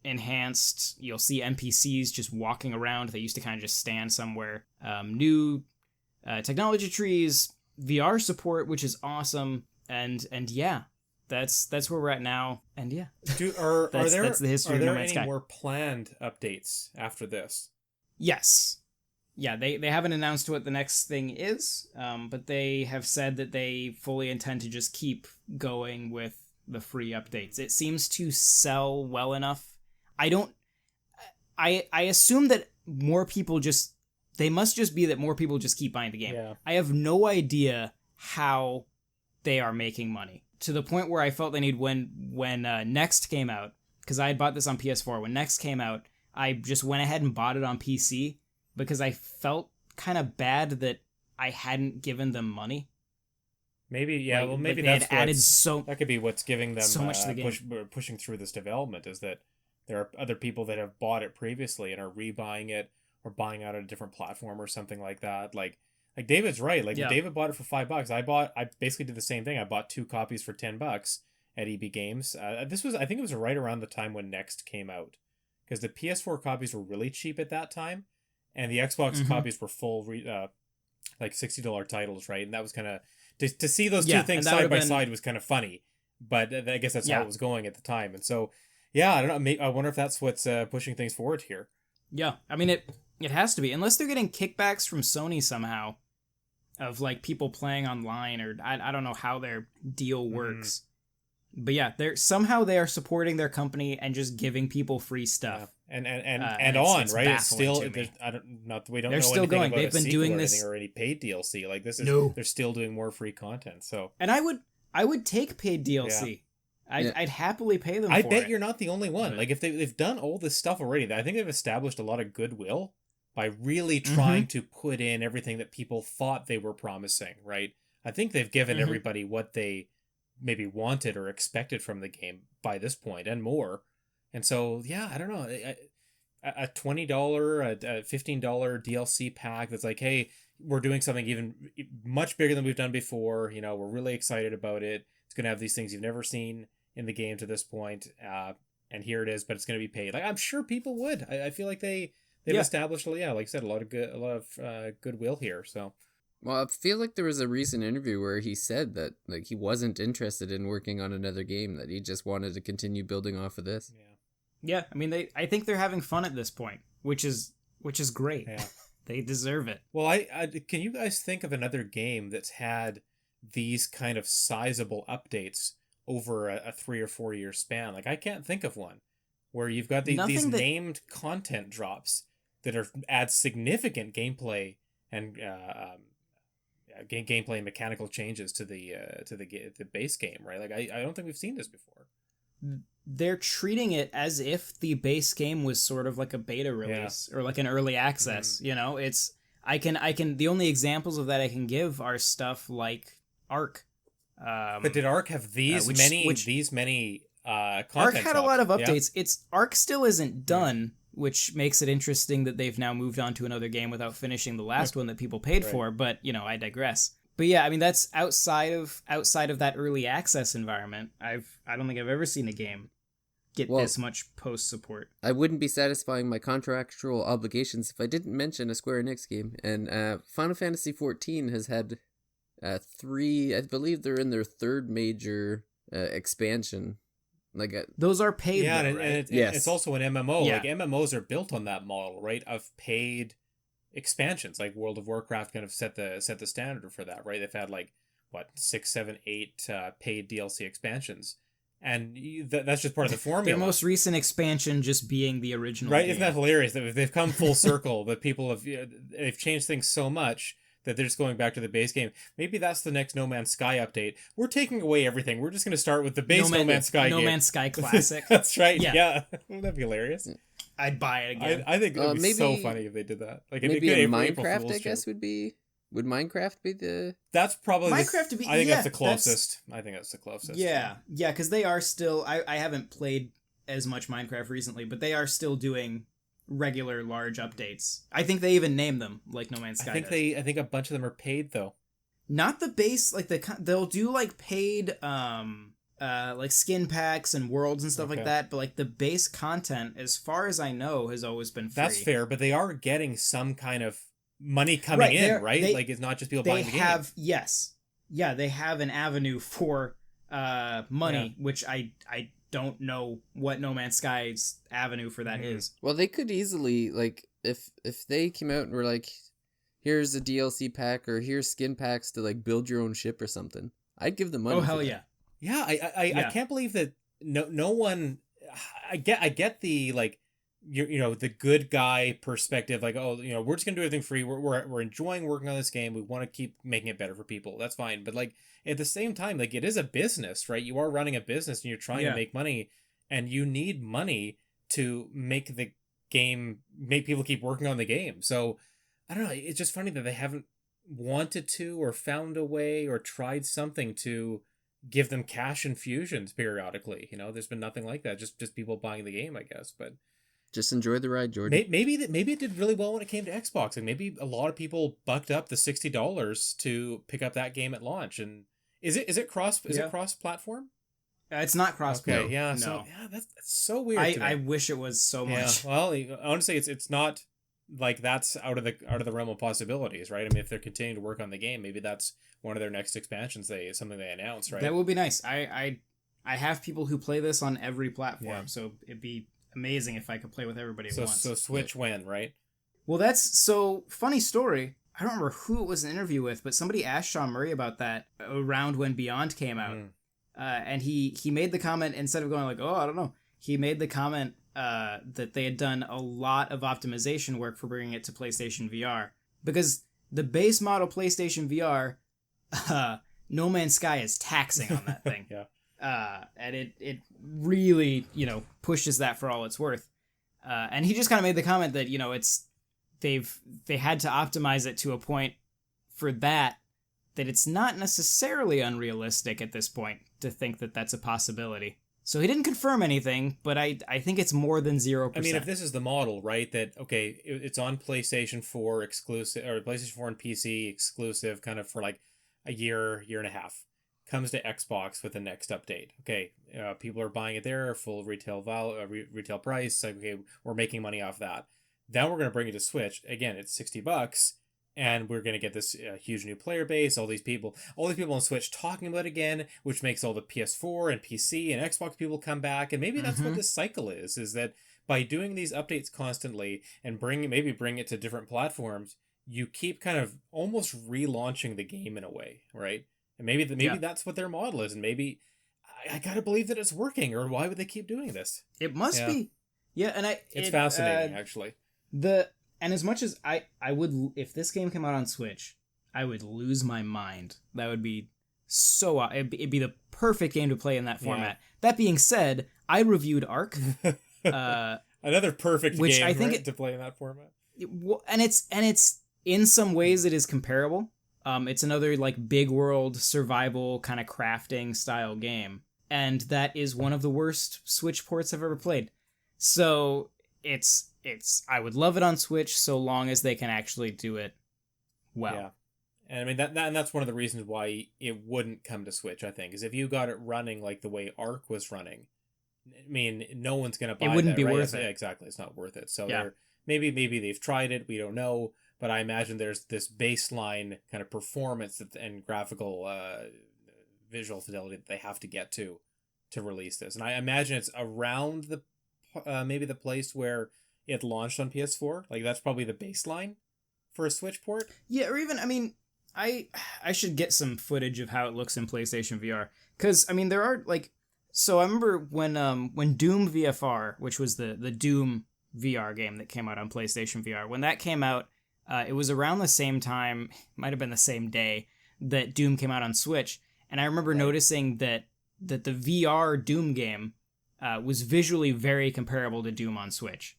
enhanced. You'll see NPCs just walking around. They used to kind of just stand somewhere. New technology trees, VR support, which is awesome. And yeah, that's where we're at now. And yeah, that's the history of No Man's Sky. Are there any more planned updates after this? Yes. Yeah, they haven't announced what the next thing is, but they have said that they fully intend to just keep going with the free updates. It seems to sell well enough. I assume that more people they must just be that more people just keep buying the game. Yeah. I have no idea how they are making money, to the point where I felt they need when Next came out, because I had bought this on PS4. When Next came out, I just went ahead and bought it on PC because I felt kind of bad that I hadn't given them money. Maybe, yeah. Well, maybe that's that could be what's giving them so much to the game. pushing through this development, is that there are other people that have bought it previously and are rebuying it or buying out on a different platform or something like that. Like David's right. Like, when David bought it for $5, I basically did the same thing. I bought 2 copies for $10 at EB Games. I think it was right around the time when Next came out, because the PS4 copies were really cheap at that time, and the Xbox copies were full, like $60 titles, right? And that was kind of to see those two things side by side was kind of funny, but I guess that's how it was going at the time. And so, yeah, I don't know. I wonder if that's what's pushing things forward here. Yeah, I mean it has to be, unless they're getting kickbacks from Sony somehow, of like people playing online, or I don't know how their deal works. But yeah, they are supporting their company and just giving people free stuff. Yeah. And it's right? It's still, we don't know still anything going. About They've been doing this or any paid DLC. Like, this is they're still doing more free content. So, and I would take paid DLC. Yeah. I'd happily pay them. I bet you're not the only one. Like, if they've done all this stuff already, I think they've established a lot of goodwill by really trying to put in everything that people thought they were promising. Right? I think they've given everybody what they maybe wanted or expected from the game by this point and more. And so, yeah, I don't know, a $20, a $15 DLC pack that's like, hey, we're doing something even much bigger than we've done before. You know, we're really excited about it. It's going to have these things you've never seen in the game to this point. And here it is, but it's going to be paid. Like, I'm sure people would. I feel like they've established, like I said, a lot of goodwill here. So. Well, I feel like there was a recent interview where he said that, like, he wasn't interested in working on another game, that he just wanted to continue building off of this. Yeah, I mean, I think they're having fun at this point, which is great. Yeah. They deserve it. Well, can you guys think of another game that's had these kind of sizable updates over a 3 or 4 year span? Like, I can't think of one where you've got these named content drops that add significant gameplay and gameplay and mechanical changes to the base game, right? Like, I don't think we've seen this before. They're treating it as if the base game was sort of like a beta release or like an early access. You know, it's I can the only examples of that I can give are stuff like Ark. But did Ark have these many content Ark had a lot of updates. Yeah. Ark still isn't done, which makes it interesting that they've now moved on to another game without finishing the last one that people paid for. But, you know, I digress. But yeah, I mean, that's outside of that early access environment. I don't think I've ever seen a game get this much post support. I wouldn't be satisfying my contractual obligations if I didn't mention a Square Enix game. And Final Fantasy XIV has had 3, I believe they're in their 3rd major expansion. Like those are paid, yeah, though, right? It's also an MMO. Yeah. Like, MMOs are built on that model, right? Of paid expansions. Like, World of Warcraft kind of set the standard for that, right? They've had 6, 7, 8 paid DLC expansions, and that's just part of the formula. Their most recent expansion just being the original, right? Game. Isn't that hilarious? That they've come full circle. That people have they've changed things so much that they're just going back to the base game. Maybe that's the next No Man's Sky update. We're taking away everything. We're just going to start with the base No Man's Sky game. No Man's Sky Classic. That's right. Yeah. Wouldn't that be hilarious? I'd buy it again. I think it would be so funny if they did that. Like, maybe a Minecraft, I guess, would be... Would Minecraft be the... That's probably Minecraft to be... I think that's the closest. I think that's the closest. Yeah, because they are still... I haven't played as much Minecraft recently, but they are still doing regular large updates. I think they even name them like No Man's Sky. I think a bunch of them are paid though. Not the base, like they'll do like paid like skin packs and worlds and stuff like Okay. that, but like the base content, as far as I know, has always been free. That's fair, but they are getting some kind of money coming Right, in, right? Like it's not just people They buying the game. have yes, yeah, they have an avenue for money, which I don't know what No Man's Sky's avenue for that is. Well, they could easily, like, if they came out and were like, here's a DLC pack or here's skin packs to like build your own ship or something, I'd give them money. Oh for hell that. yeah. Yeah, I can't believe that no one. I get the like you know the good guy perspective, like, oh, you know, we're just gonna do everything free. We're enjoying working on this game. We want to keep making it better for people. That's fine, but like at the same time, like it is a business, right? You are running a business and you're trying to make money, and you need money to make the game, make people keep working on the game. So I don't know. It's just funny that they haven't wanted to or found a way or tried something to give them cash infusions periodically. You know, there's been nothing like that. Just people buying the game, I guess. But Just enjoy the ride, Jordan. maybe it did really well when it came to Xbox, and maybe a lot of people bucked up the $60 to pick up that game at launch. And is it cross platform? It's not cross. Okay, no. yeah, No. so yeah, that's so weird. I wish it was so much. Yeah, well, honestly, it's not like that's out of the realm of possibilities, right? I mean, if they're continuing to work on the game, maybe that's one of their next expansions. Something they announce, right? That would be nice. I have people who play this on every platform, so it'd be amazing if I could play with everybody at once. So Switch when, right? Well, that's so funny story. I don't remember who it was an interview with, but somebody asked Sean Murray about that around when Beyond came out. And he made the comment, instead of going like, oh, I don't know, he made the comment that they had done a lot of optimization work for bringing it to PlayStation VR. Because the base model PlayStation VR, No Man's Sky is taxing on that thing. And it really, pushes that for all it's worth. And he just kind of made the comment that, they had to optimize it to a point for that it's not necessarily unrealistic at this point to think that that's a possibility. So he didn't confirm anything, but I think it's more than 0%. I mean, if this is the model, right, that, okay, it's on PlayStation 4 exclusive, or PlayStation 4 and PC exclusive kind of for like a year and a half, comes to Xbox with the next update. Okay, people are buying it there, full retail retail price. Like, okay, we're making money off that. Then we're going to bring it to Switch. Again, it's $60. And we're going to get this huge new player base, all these people on Switch talking about it again, which makes all the PS4 and PC and Xbox people come back. And maybe that's what this cycle is that by doing these updates constantly and bring it to different platforms, you keep kind of almost relaunching the game in a way, right? And maybe that's what their model is. And maybe I got to believe that it's working, or why would they keep doing this? It must be. Yeah, and it's fascinating, actually. And as much as I would, if this game came out on Switch, I would lose my mind. That would be so... It'd be the perfect game to play in that format. Yeah. That being said, I reviewed Ark. Another perfect which game, I think right, to play in that format. And it's in some ways it is comparable. It's another like big world survival kind of crafting style game. And that is one of the worst Switch ports I've ever played. So it's I would love it on Switch so long as they can actually do it well. Yeah. And I mean that's one of the reasons why it wouldn't come to Switch, I think, is if you got it running like the way Ark was running, I mean, no one's going to buy it. It wouldn't be worth it. Yeah, exactly. It's not worth it. So maybe they've tried it, we don't know, but I imagine there's this baseline kind of performance and graphical visual fidelity that they have to get to release this. And I imagine it's around the maybe the place where it launched on PS4. Like that's probably the baseline for a Switch port. Yeah, or even, I mean, I should get some footage of how it looks in PlayStation VR, because I mean there are like, so I remember when Doom VFR, which was the Doom VR game that came out on PlayStation VR, when that came out, it was around the same time, might have been the same day that Doom came out on Switch, and I remember noticing that the VR Doom game was visually very comparable to Doom on Switch.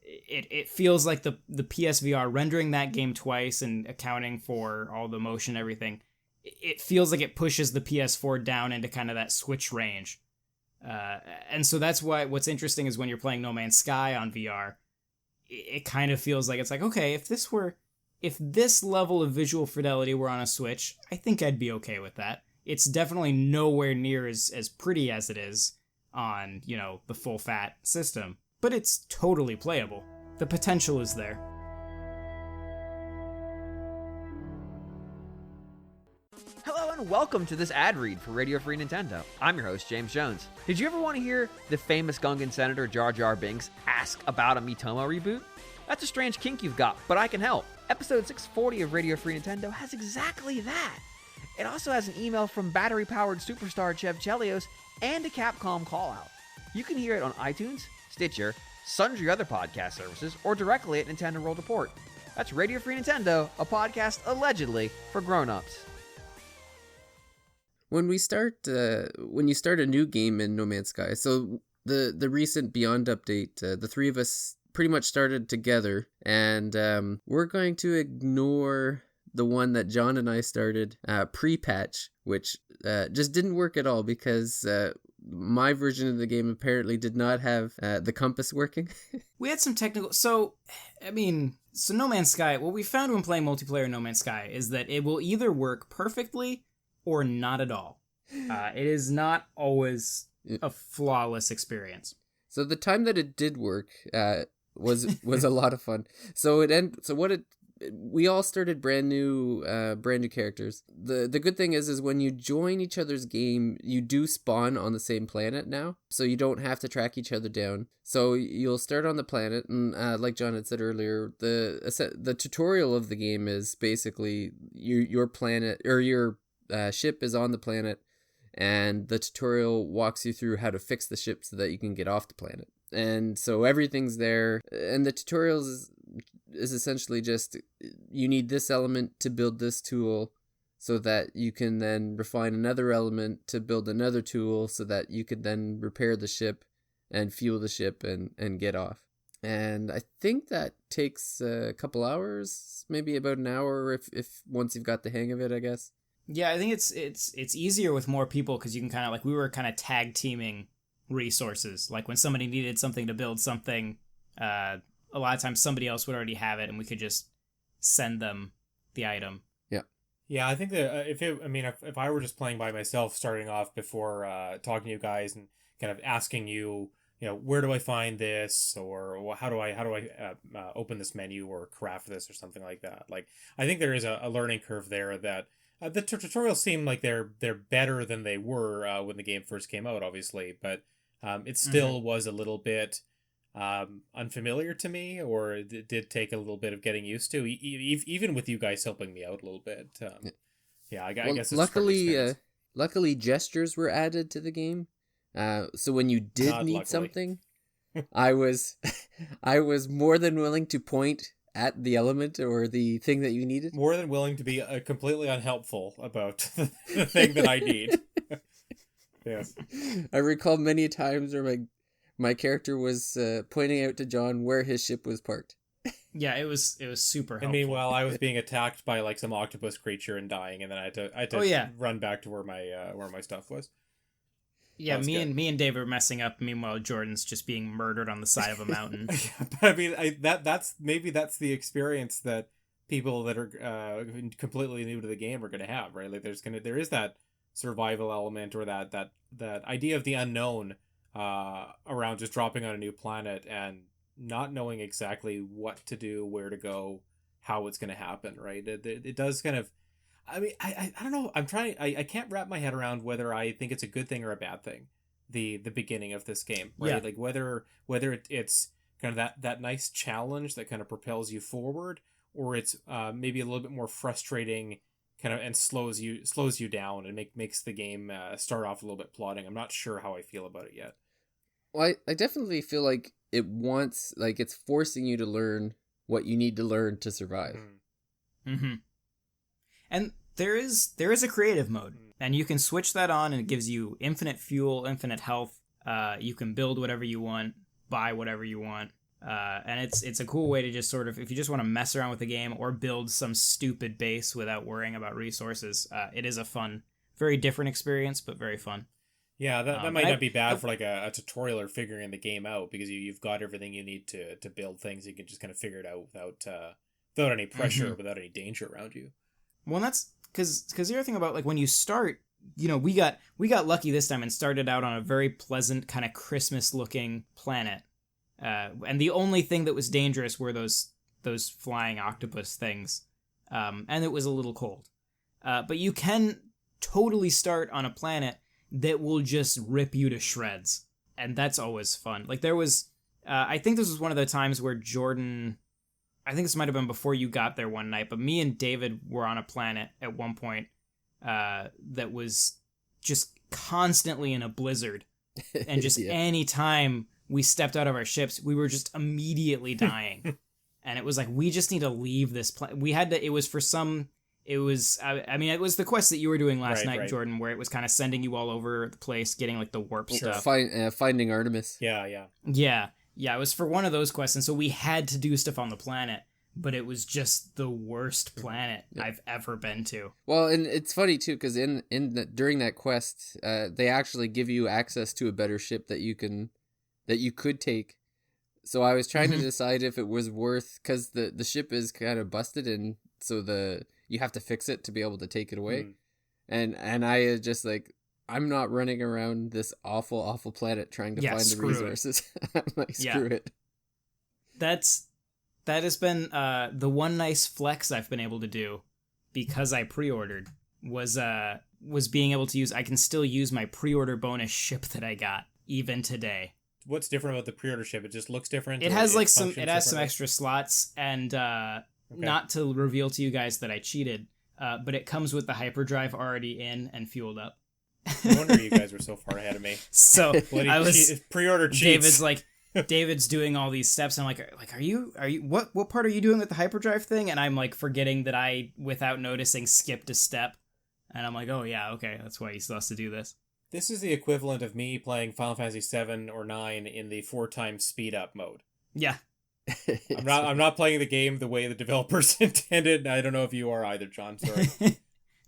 It feels like the PSVR rendering that game twice and accounting for all the motion and everything, it feels like it pushes the PS4 down into kind of that Switch range. And so that's why what's interesting is when you're playing No Man's Sky on VR, it kind of feels like it's like, okay, if this level of visual fidelity were on a Switch, I think I'd be okay with that. it's definitely nowhere near as pretty as it is on, the full fat system, but it's totally playable. The potential is there. Hello and welcome to this ad read for Radio Free Nintendo. I'm your host, James Jones. Did you ever want to hear the famous Gungan Senator Jar Jar Binks ask about a Miitomo reboot? That's a strange kink you've got, but I can help. Episode 640 of Radio Free Nintendo has exactly that. It also has an email from battery-powered superstar Chev Chelios and a Capcom call-out. You can hear it on iTunes, Stitcher, sundry other podcast services, or directly at Nintendo World Report. That's Radio Free Nintendo, a podcast allegedly for grown-ups. When you start a new game in No Man's Sky, so the recent Beyond update, the three of us pretty much started together, and we're going to ignore the one that John and I started pre-patch, which just didn't work at all because my version of the game apparently did not have the compass working. We had some technical... So No Man's Sky, what we found when playing multiplayer in No Man's Sky is that it will either work perfectly or not at all. It is not always a flawless experience. So the time that it did work was a lot of fun. We all started brand new characters. The good thing is when you join each other's game, you do spawn on the same planet now, so you don't have to track each other down. So you'll start on the planet, and like John had said earlier, the tutorial of the game is basically your planet, or your ship is on the planet, and the tutorial walks you through how to fix the ship so that you can get off the planet. And so everything's there, and the tutorials is essentially just, you need this element to build this tool so that you can then refine another element to build another tool so that you can then repair the ship and fuel the ship and get off. And I think that takes a couple hours, maybe about an hour if once you've got the hang of it, I guess. Yeah, I think it's easier with more people because you can kind of, we were kind of tag teaming resources. Like when somebody needed something to build something, a lot of times somebody else would already have it and we could just send them the item. Yeah, I think that if I were just playing by myself starting off before talking to you guys and kind of asking you, where do I find this, or how do I open this menu or craft this or something like that. Like, I think there is a learning curve there that the tutorials seem like they're better than they were when the game first came out, obviously, but it still was a little bit unfamiliar to me, or it did take a little bit of getting used to, even with you guys helping me out a little bit. I guess it's luckily gestures were added to the game, so when you did need something, I was more than willing to point at the element or the thing that you needed. More than willing to be completely unhelpful about the thing that I need. Yes. I recall many times where my character was pointing out to John where his ship was parked. Yeah, it was super helpful. And meanwhile, I was being attacked by some octopus creature and dying, and then I had to run back to where my stuff was. Yeah, me and Dave are messing up. Meanwhile, Jordan's just being murdered on the side of a mountain. That's the experience that people that are completely new to the game are going to have, right? Like there is that survival element, or that idea of the unknown around just dropping on a new planet and not knowing exactly what to do, where to go, how it's going to happen, right? It does kind of. I don't know. I can't wrap my head around whether I think it's a good thing or a bad thing. The beginning of this game, right? Yeah. Like whether it's kind of that nice challenge that kind of propels you forward, or it's maybe a little bit more frustrating, kind of, and slows you down and makes the game start off a little bit plodding. I'm not sure how I feel about it yet. Well, I definitely feel like it's forcing you to learn what you need to learn to survive. Mm-hmm. And there is a creative mode, and you can switch that on, and it gives you infinite fuel, infinite health. You can build whatever you want, buy whatever you want, and it's a cool way to just sort of, if you just want to mess around with the game or build some stupid base without worrying about resources. It is a fun, very different experience, but very fun. Yeah, that might not be bad for like a tutorial or figuring the game out, because you've got everything you need to build things. You can just kind of figure it out without any pressure, without any danger around you. Well, that's because the other thing about, like, when you start, we got lucky this time and started out on a very pleasant kind of Christmas-looking planet. And the only thing that was dangerous were those flying octopus things. And it was a little cold. But you can totally start on a planet that will just rip you to shreds. And that's always fun. Like there was, I think this was one of the times where Jordan, I think this might have been before you got there one night, but me and David were on a planet at one point that was just constantly in a blizzard. And just any time we stepped out of our ships, we were just immediately dying. And it was like, we just need to leave this planet. We had to, it was the quest that you were doing last night, Jordan, where it was kind of sending you all over the place, getting like the warp stuff. Finding Artemis. Yeah, it was for one of those quests, and so we had to do stuff on the planet, but it was just the worst planet I've ever been to. Well, and it's funny too, because during that quest, they actually give you access to a better ship that you could take. So I was trying to decide if it was worth, because the ship is kind of busted, and so you have to fix it to be able to take it away. And I just like, I'm not running around this awful planet trying to find the resources. I'm like, screw it. That has been the one nice flex I've been able to do because I pre-ordered was being able to use, I can still use my pre-order bonus ship that I got even today. What's different about the pre-order ship? It just looks different? It has like some extra slots, and not to reveal to you guys that I cheated, but it comes with the hyperdrive already in and fueled up. No wonder you guys were so far ahead of me. So I was pre-order cheats. David's doing all these steps. And I'm like, are you what part are you doing with the hyperdrive thing? And I'm like forgetting that I, without noticing, skipped a step. And I'm like, oh yeah, okay, that's why he still has to do this. This is the equivalent of me playing Final Fantasy 7 or 9 in the 4x speed up mode. Yeah. I'm not playing the game the way the developers intended. I don't know if you are either, John. Sorry.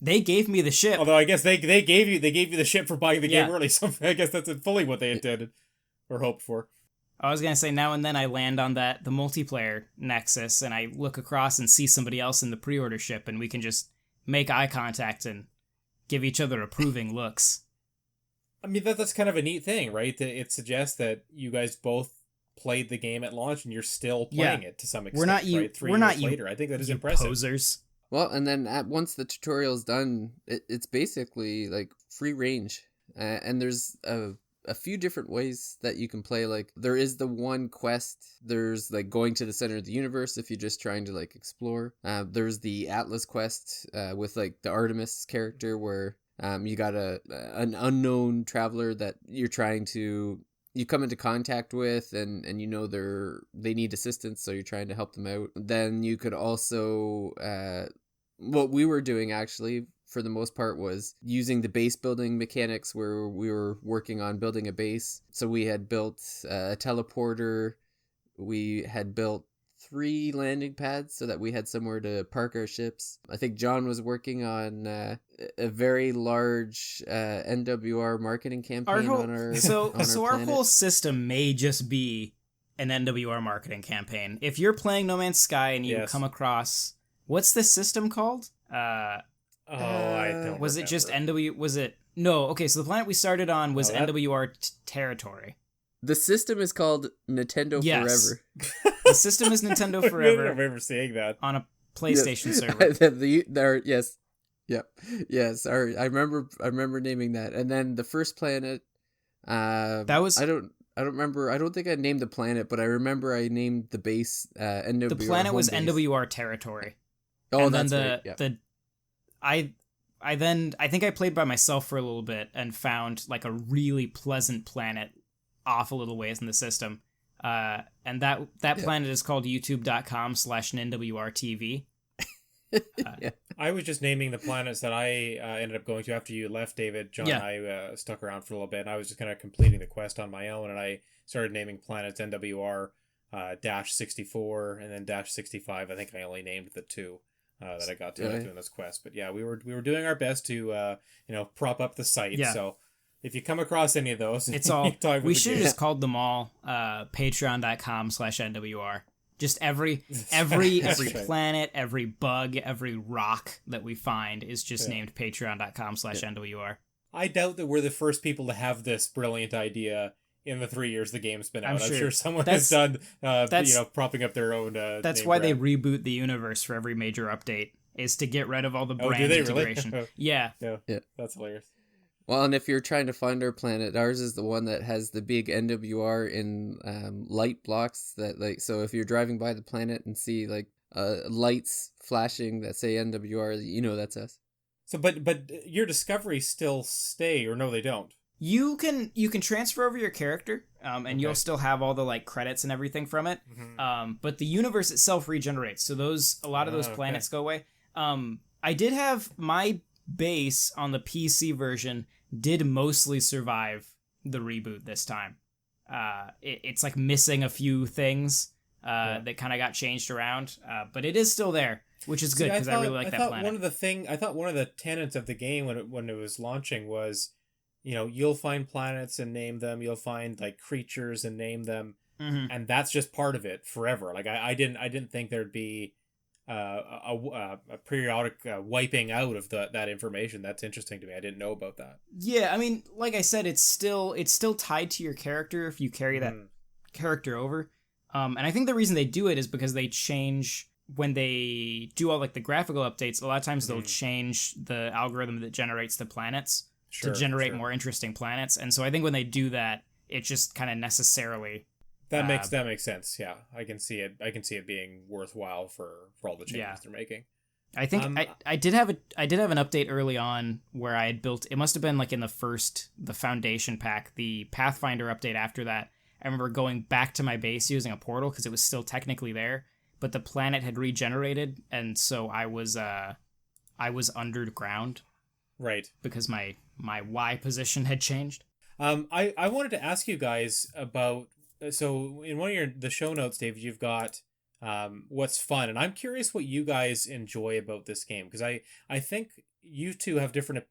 They gave me the ship. Although I guess they gave you the ship for buying the game early, so I guess that's fully what they intended or hoped for. I was gonna say, now and then I land on the multiplayer nexus and I look across and see somebody else in the pre-order ship, and we can just make eye contact and give each other approving looks. I mean, that's kind of a neat thing, right? It suggests that you guys both played the game at launch and you're still playing it to some extent. We're not 3 years later. I think that is impressive. Posers. Well, and then once the tutorial's done, it's basically like free range, and there's a few different ways that you can play. Like there is the one quest. There's like going to the center of the universe if you're just trying to like explore. There's the Atlas quest with like the Artemis character where you got an unknown traveler that you come into contact with, and you know they need assistance, so you're trying to help them out. Then you could also what we were doing actually for the most part was using the base building mechanics, where we were working on building a base. So we had built a teleporter, we had built 3 landing pads so that we had somewhere to park our ships. I think John was working on a very large NWR marketing campaign on our our whole system may just be an NWR marketing campaign. If you're playing No Man's Sky and you come across, what's this system called? I don't. Was remember. It just NW? Was it no? Okay, so the planet we started on was NWR territory. The system is called Nintendo Forever. The system is Nintendo Forever. I remember seeing that on a PlayStation server. Yes. I remember naming that. And then the first planet. That was. I don't remember. I don't think I named the planet, but I remember I named the base NWR. The planet was base. NWR territory. Oh, and that's right. I think I played by myself for a little bit and found like a really pleasant planet off a little ways in the system. And that planet is called youtube.com/NWRTV. I was just naming the planets that I ended up going to after you left, David. John and I stuck around for a little bit, and I was just kind of completing the quest on my own, and I started naming planets NWR -64 and then -65. I think I only named the 2 that I got to doing this quest. But yeah, we were doing our best to prop up the site. Yeah. So if you come across any of those, it's all we should have just called them all patreon.com/NWR. Just every planet, every bug, every rock that we find is just named patreon.com/NWR. I doubt that we're the first people to have this brilliant idea in the 3 years the game's been out. I'm sure someone has done, propping up their own. That's why they reboot the universe for every major update, is to get rid of all the brand integration. Really? Yeah. That's hilarious. Well, and if you're trying to find our planet, ours is the one that has the big NWR in light blocks that, like, so if you're driving by the planet and see like lights flashing that say NWR, you know that's us. So, but your discoveries still stay, or no, they don't. You can transfer over your character, and you'll still have all the like credits and everything from it. Mm-hmm. But the universe itself regenerates, so a lot of those planets go away. I did have my base on the PC version did mostly survive the reboot this time. It's like missing a few things that kind of got changed around, but it is still there, which is good because I really like that planet. I thought one of the tenets of the game when it was launching was, you'll find planets and name them, you'll find like creatures and name them, and that's just part of it forever. Like I didn't think there'd be a periodic wiping out of that information. That's interesting to me. I didn't know about that. Yeah, I mean, like I said, it's still tied to your character if you carry that character over. And I think the reason they do it is because they change when they do all like the graphical updates. A lot of times they'll change the algorithm that generates the planets to generate more interesting planets. And so I think when they do that, it just kind of necessarily. That makes sense. Yeah, I can see it being worthwhile for all the changes they're making. I think I did have an update early on where I had built. It must have been like in the foundation pack, the Pathfinder update. After that, I remember going back to my base using a portal because it was still technically there, but the planet had regenerated, and so I was underground, right? Because my Y position had changed. I wanted to ask you guys about. So in one of the show notes, David, you've got what's fun, and I'm curious what you guys enjoy about this game, because I think you two have different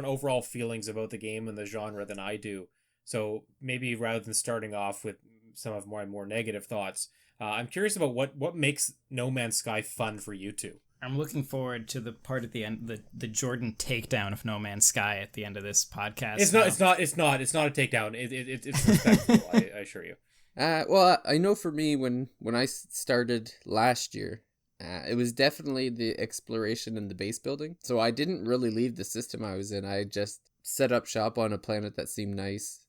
overall feelings about the game and the genre than I do. So maybe rather than starting off with some of my more negative thoughts, I'm curious about what makes No Man's Sky fun for you two. I'm looking forward to the part at the end, the Jordan takedown of No Man's Sky at the end of this podcast. It's not a takedown. It's respectful. I assure you. Well, I know for me when I started last year, it was definitely the exploration and the base building. So I didn't really leave the system I was in. I just set up shop on a planet that seemed nice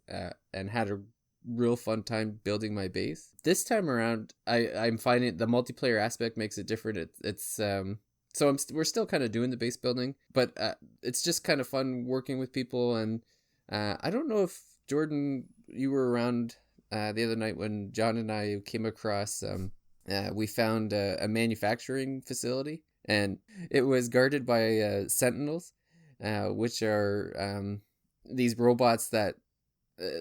and had a real fun time building my base. This time around, I'm finding the multiplayer aspect makes it different. We're still kind of doing the base building, but it's just kind of fun working with people. And I don't know if Jordan, you were around the other night when John and I came across. We found a manufacturing facility, and it was guarded by sentinels, which are these robots that.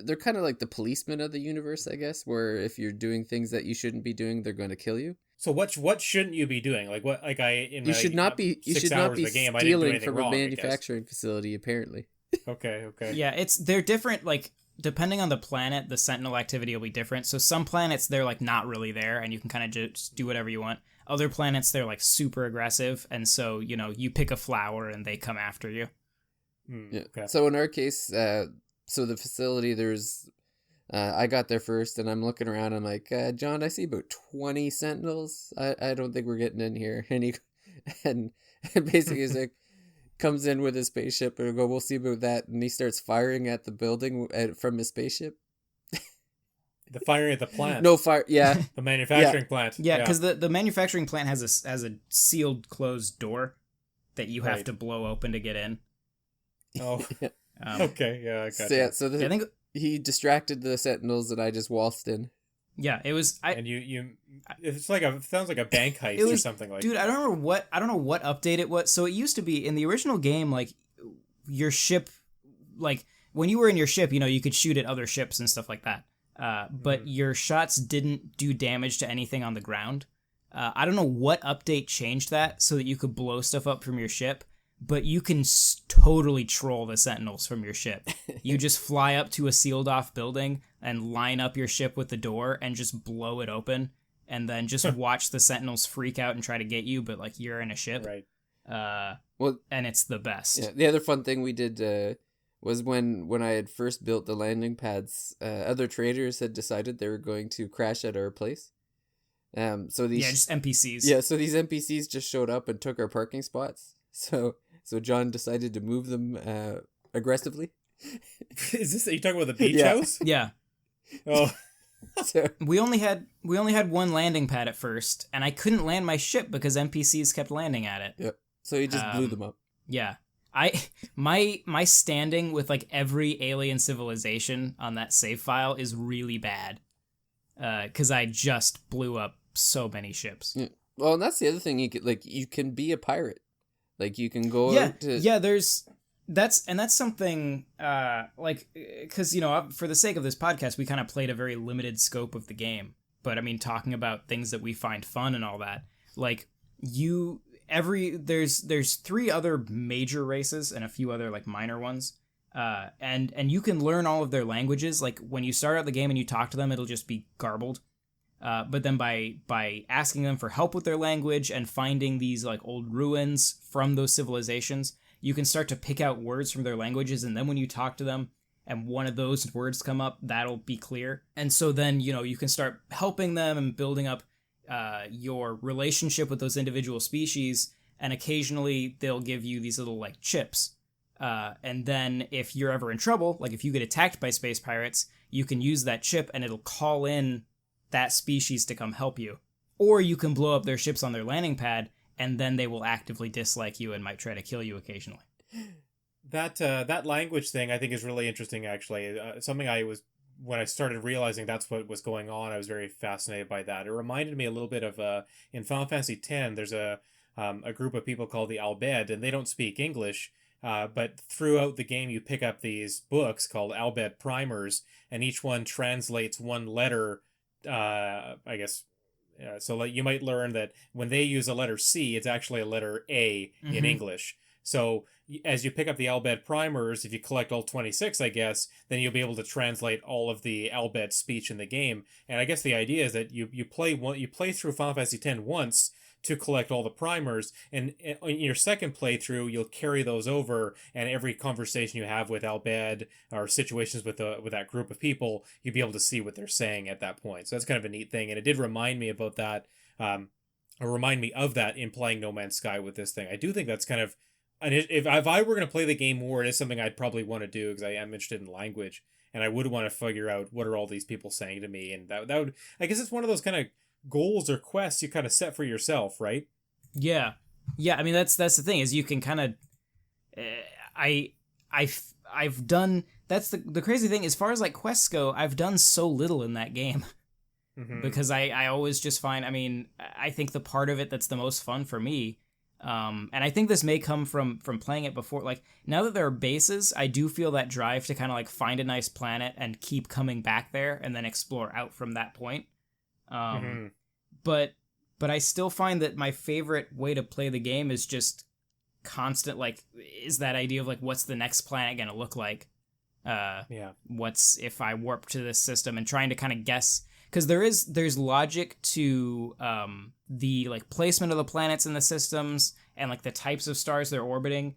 They're kind of like the policemen of the universe, I guess, where if you're doing things that you shouldn't be doing, they're going to kill you. So what shouldn't you be doing? You should not be stealing from a manufacturing facility, apparently. Okay. Yeah, they're different, like depending on the planet, the sentinel activity will be different. So some planets they're like not really there and you can kind of just do whatever you want. Other planets they're like super aggressive, and so, you pick a flower and they come after you. Yeah. Okay. So in our case, so the facility, there's, I got there first, and I'm looking around. I'm like, John, I see about 20 sentinels. I don't think we're getting in here. And basically he's like, comes in with his spaceship, and I go, we'll see about that. And he starts firing at the building from his spaceship. The firing at the plant. No fire. Yeah. The manufacturing plant. Yeah, because the manufacturing plant has a sealed closed door that you have to blow open to get in. Oh. Yeah. Okay, yeah, I got so, yeah, so I think he distracted the sentinels, and I just waltzed in. Yeah, it was. And it sounds like a bank heist or something like. Dude, that. I don't know what update it was. So it used to be in the original game, like your ship, like when you were in your ship, you could shoot at other ships and stuff like that. But your shots didn't do damage to anything on the ground. I don't know what update changed that so that you could blow stuff up from your ship. But you can totally troll the sentinels from your ship. You just fly up to a sealed off building and line up your ship with the door and just blow it open, and then just watch the sentinels freak out and try to get you, but like you're in a ship. Right. And it's the best. Yeah. The other fun thing we did was when I had first built the landing pads, other traders had decided they were going to crash at our place. So these just NPCs. Yeah, so these NPCs just showed up and took our parking spots. So John decided to move them aggressively. Is this? Are you talking about the beach Yeah. house? Yeah. Oh, So We only had one landing pad at first, and I couldn't land my ship because NPCs kept landing at it. yeah, so he just blew them up. Yeah. My standing with like every alien civilization on that save file is really bad. Cuz I just blew up so many ships. Yeah. Well, and that's the other thing, you can be a pirate. Like you can go Yeah. out to Yeah, that's something cuz for the sake of this podcast we kind of played a very limited scope of the game. But I mean talking about things that we find fun and all that. Like there's 3 other major races and a few other like minor ones. And you can learn all of their languages. Like when you start out the game and you talk to them, it'll just be garbled. But then by asking them for help with their language and finding these like old ruins from those civilizations, you can start to pick out words from their languages. And then when you talk to them and one of those words come up, that'll be clear. And so then, you can start helping them and building up your relationship with those individual species, and occasionally they'll give you these little like chips. And then if you're ever in trouble, like if you get attacked by space pirates, you can use that chip and it'll call in that species to come help you. Or you can blow up their ships on their landing pad, and then they will actively dislike you and might try to kill you occasionally. that language thing I think is really interesting. Actually, something when I started realizing that's what was going on, I was very fascinated by that. It reminded me a little bit of in Final Fantasy X. There's a group of people called the Albed, and they don't speak English. But throughout the game, you pick up these books called Albed Primers, and each one translates one letter. I guess. So like you might learn that when they use a letter C, it's actually a letter A in English. So as you pick up the Albed Primers, if you collect all 26, I guess, then you'll be able to translate all of the Albed speech in the game. And I guess the idea is that you play through Final Fantasy X once to collect all the primers, and in your second playthrough you'll carry those over, and every conversation you have with Albed or situations with that group of people, you'll be able to see what they're saying at that point. So that's kind of a neat thing, and it did remind me about that, or remind me of that in playing No Man's Sky with this thing. I do think that's kind of, and if I were going to play the game more, it is something I'd probably want to do because I am interested in language, and I would want to figure out what are all these people saying to me, and that would, I guess it's one of those kind of goals or quests you kind of set for yourself, right? Yeah. I mean that's the thing, is you can kind of I've done, that's the crazy thing as far as like quests go, I've done so little in that game. Because I always just find, I mean, I think the part of it that's the most fun for me, and I think this may come from playing it before, like now that there are bases, I do feel that drive to kind of like find a nice planet and keep coming back there and then explore out from that point. But I still find that my favorite way to play the game is just constant, like, is that idea of like, what's the next planet gonna look like? What's if I warp to this system, and trying to kind of guess, because there's logic to the like placement of the planets in the systems and like the types of stars they're orbiting.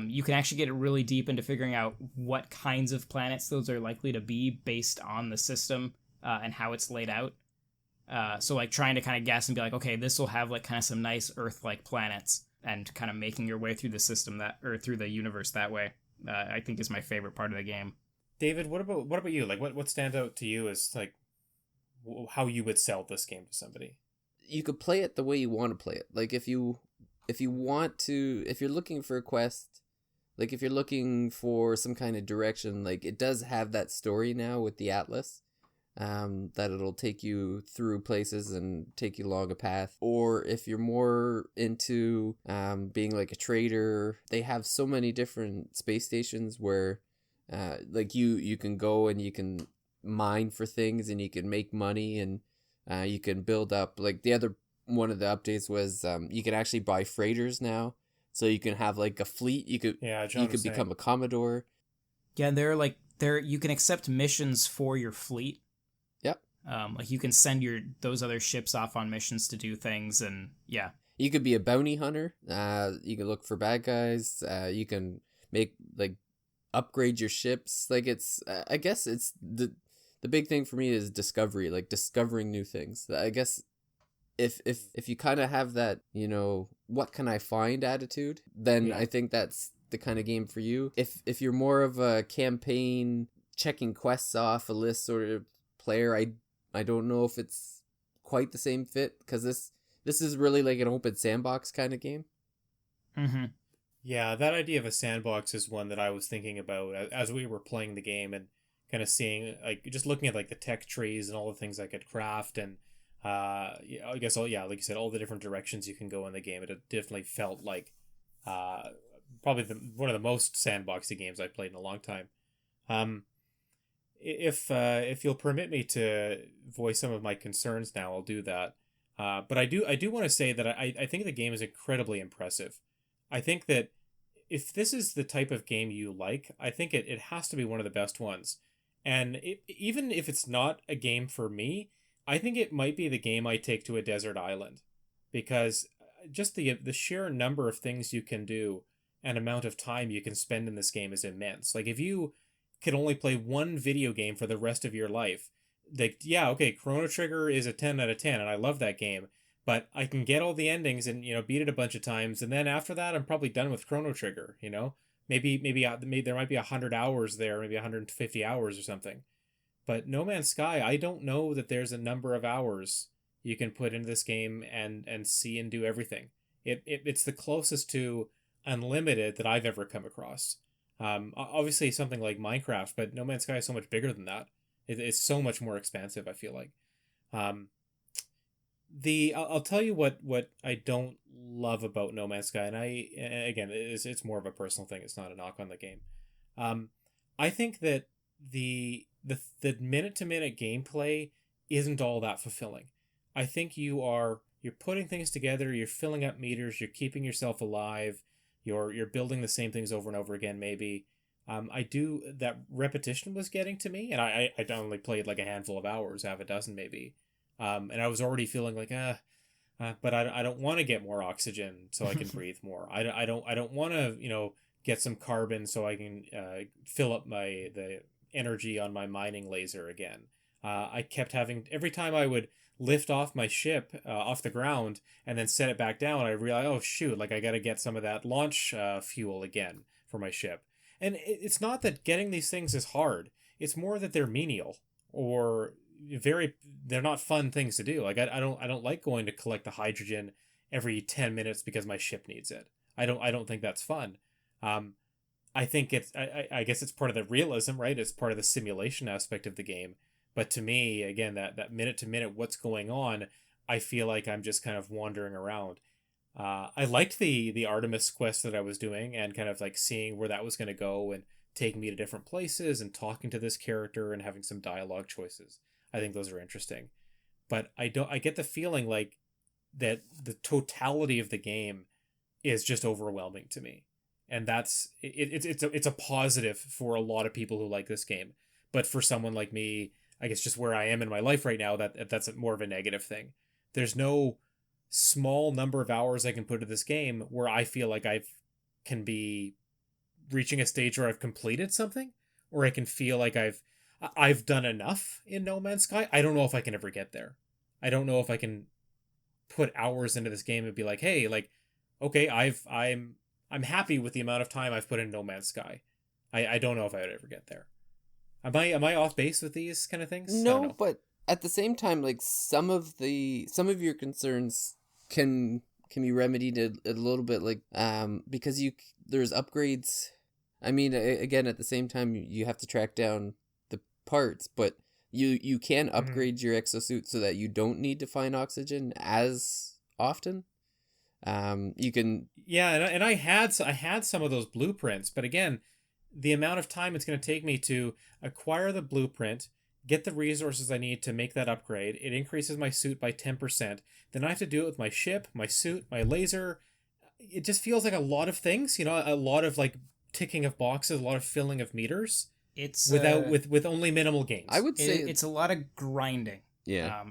You can actually get really deep into figuring out what kinds of planets those are likely to be based on the system and how it's laid out. So like trying to kind of guess and be like, okay, this will have like kind of some nice Earth-like planets, and kind of making your way through the system or through the universe that way, I think is my favorite part of the game. David, what about you? Like, what stands out to you as like how you would sell this game to somebody? You could play it the way you want to play it. Like if you want to, if you're looking for a quest, like if you're looking for some kind of direction, like it does have that story now with the Atlas. That it'll take you through places and take you along a path. Or if you're more into being like a trader, they have so many different space stations where like you can go and you can mine for things and you can make money, and you can build up. Like the other one of the updates was you can actually buy freighters now, so you can have like a fleet. You could become a Commodore. Yeah, you can accept missions for your fleet. Like you can send those other ships off on missions to do things, and yeah. You could be a bounty hunter. You can look for bad guys. You can make like upgrade your ships. Like it's, I guess it's the big thing for me is discovery, like discovering new things. I guess if you kind of have that, what can I find attitude, then I think that's the kind of game for you. If you're more of a campaign, checking quests off a list sort of player, I don't know if it's quite the same fit, because this is really like an open sandbox kind of game. Mm-hmm. Yeah, that idea of a sandbox is one that I was thinking about as we were playing the game, and kind of seeing, like, just looking at like the tech trees and all the things I could craft, and I guess like you said, all the different directions you can go in the game. It definitely felt like probably one of the most sandboxy games I've played in a long time. If you'll permit me to voice some of my concerns now, I'll do that. But I do want to say that I think the game is incredibly impressive. I think that if this is the type of game you like, I think it has to be one of the best ones. And even if it's not a game for me, I think it might be the game I take to a desert island, because just the sheer number of things you can do and amount of time you can spend in this game is immense. Like, if you could only play one video game for the rest of your life, like, yeah, okay, Chrono Trigger is a 10 out of 10, and I love that game, but I can get all the endings and, beat it a bunch of times, and then after that, I'm probably done with Chrono Trigger, Maybe there might be 100 hours there, maybe 150 hours or something. But No Man's Sky, I don't know that there's a number of hours you can put into this game and see and do everything. It's the closest to unlimited that I've ever come across. Obviously something like Minecraft, but No Man's Sky is so much bigger than that. It's so much more expansive, I feel like. I'll tell you what I don't love about No Man's Sky, and again, it's more of a personal thing. It's not a knock on the game. I think that the minute to minute gameplay isn't all that fulfilling. I think you're putting things together, you're filling up meters, you're keeping yourself alive, you're building the same things over and over again, maybe. That repetition was getting to me, and I only played like a handful of hours, half a dozen maybe. And I was already feeling like, but I don't want to get more oxygen so I can breathe more. I don't want to, get some carbon so I can fill up the energy on my mining laser again. I kept having, every time I would lift off my ship off the ground and then set it back down, I realized, oh shoot, like I got to get some of that launch fuel again for my ship. And it's not that getting these things is hard. It's more that they're menial, or they're not fun things to do. Like I don't like going to collect the hydrogen every 10 minutes because my ship needs it. I don't think that's fun. I think I guess it's part of the realism, right? It's part of the simulation aspect of the game. But to me, again, that minute to minute, what's going on, I feel like I'm just kind of wandering around. I liked the Artemis quest that I was doing, and kind of like seeing where that was going to go and taking me to different places and talking to this character and having some dialogue choices. I think those are interesting. But I get the feeling like that the totality of the game is just overwhelming to me. And it's a positive for a lot of people who like this game. But for someone like me, I guess just where I am in my life right now, that's more of a negative thing. There's no small number of hours I can put into this game where I feel like I can be reaching a stage where I've completed something, or I can feel like I've done enough in No Man's Sky. I don't know if I can ever get there. I don't know if I can put hours into this game and be like, hey, like, okay, I'm happy with the amount of time I've put in No Man's Sky. I don't know if I would ever get there. Am I off base with these kind of things? No, but at the same time, like some of your concerns can be remedied a little bit, like because there's upgrades. I mean, again, at the same time, you have to track down the parts, but you can upgrade your exosuit so that you don't need to find oxygen as often. You can, yeah, and I had some of those blueprints, but again, the amount of time it's going to take me to acquire the blueprint, get the resources I need to make that upgrade, it increases my suit by 10%. Then I have to do it with my ship, my suit, my laser. It just feels like a lot of things, a lot of like ticking of boxes, a lot of filling of meters. It's with only minimal gains. I would say it's a lot of grinding. Yeah.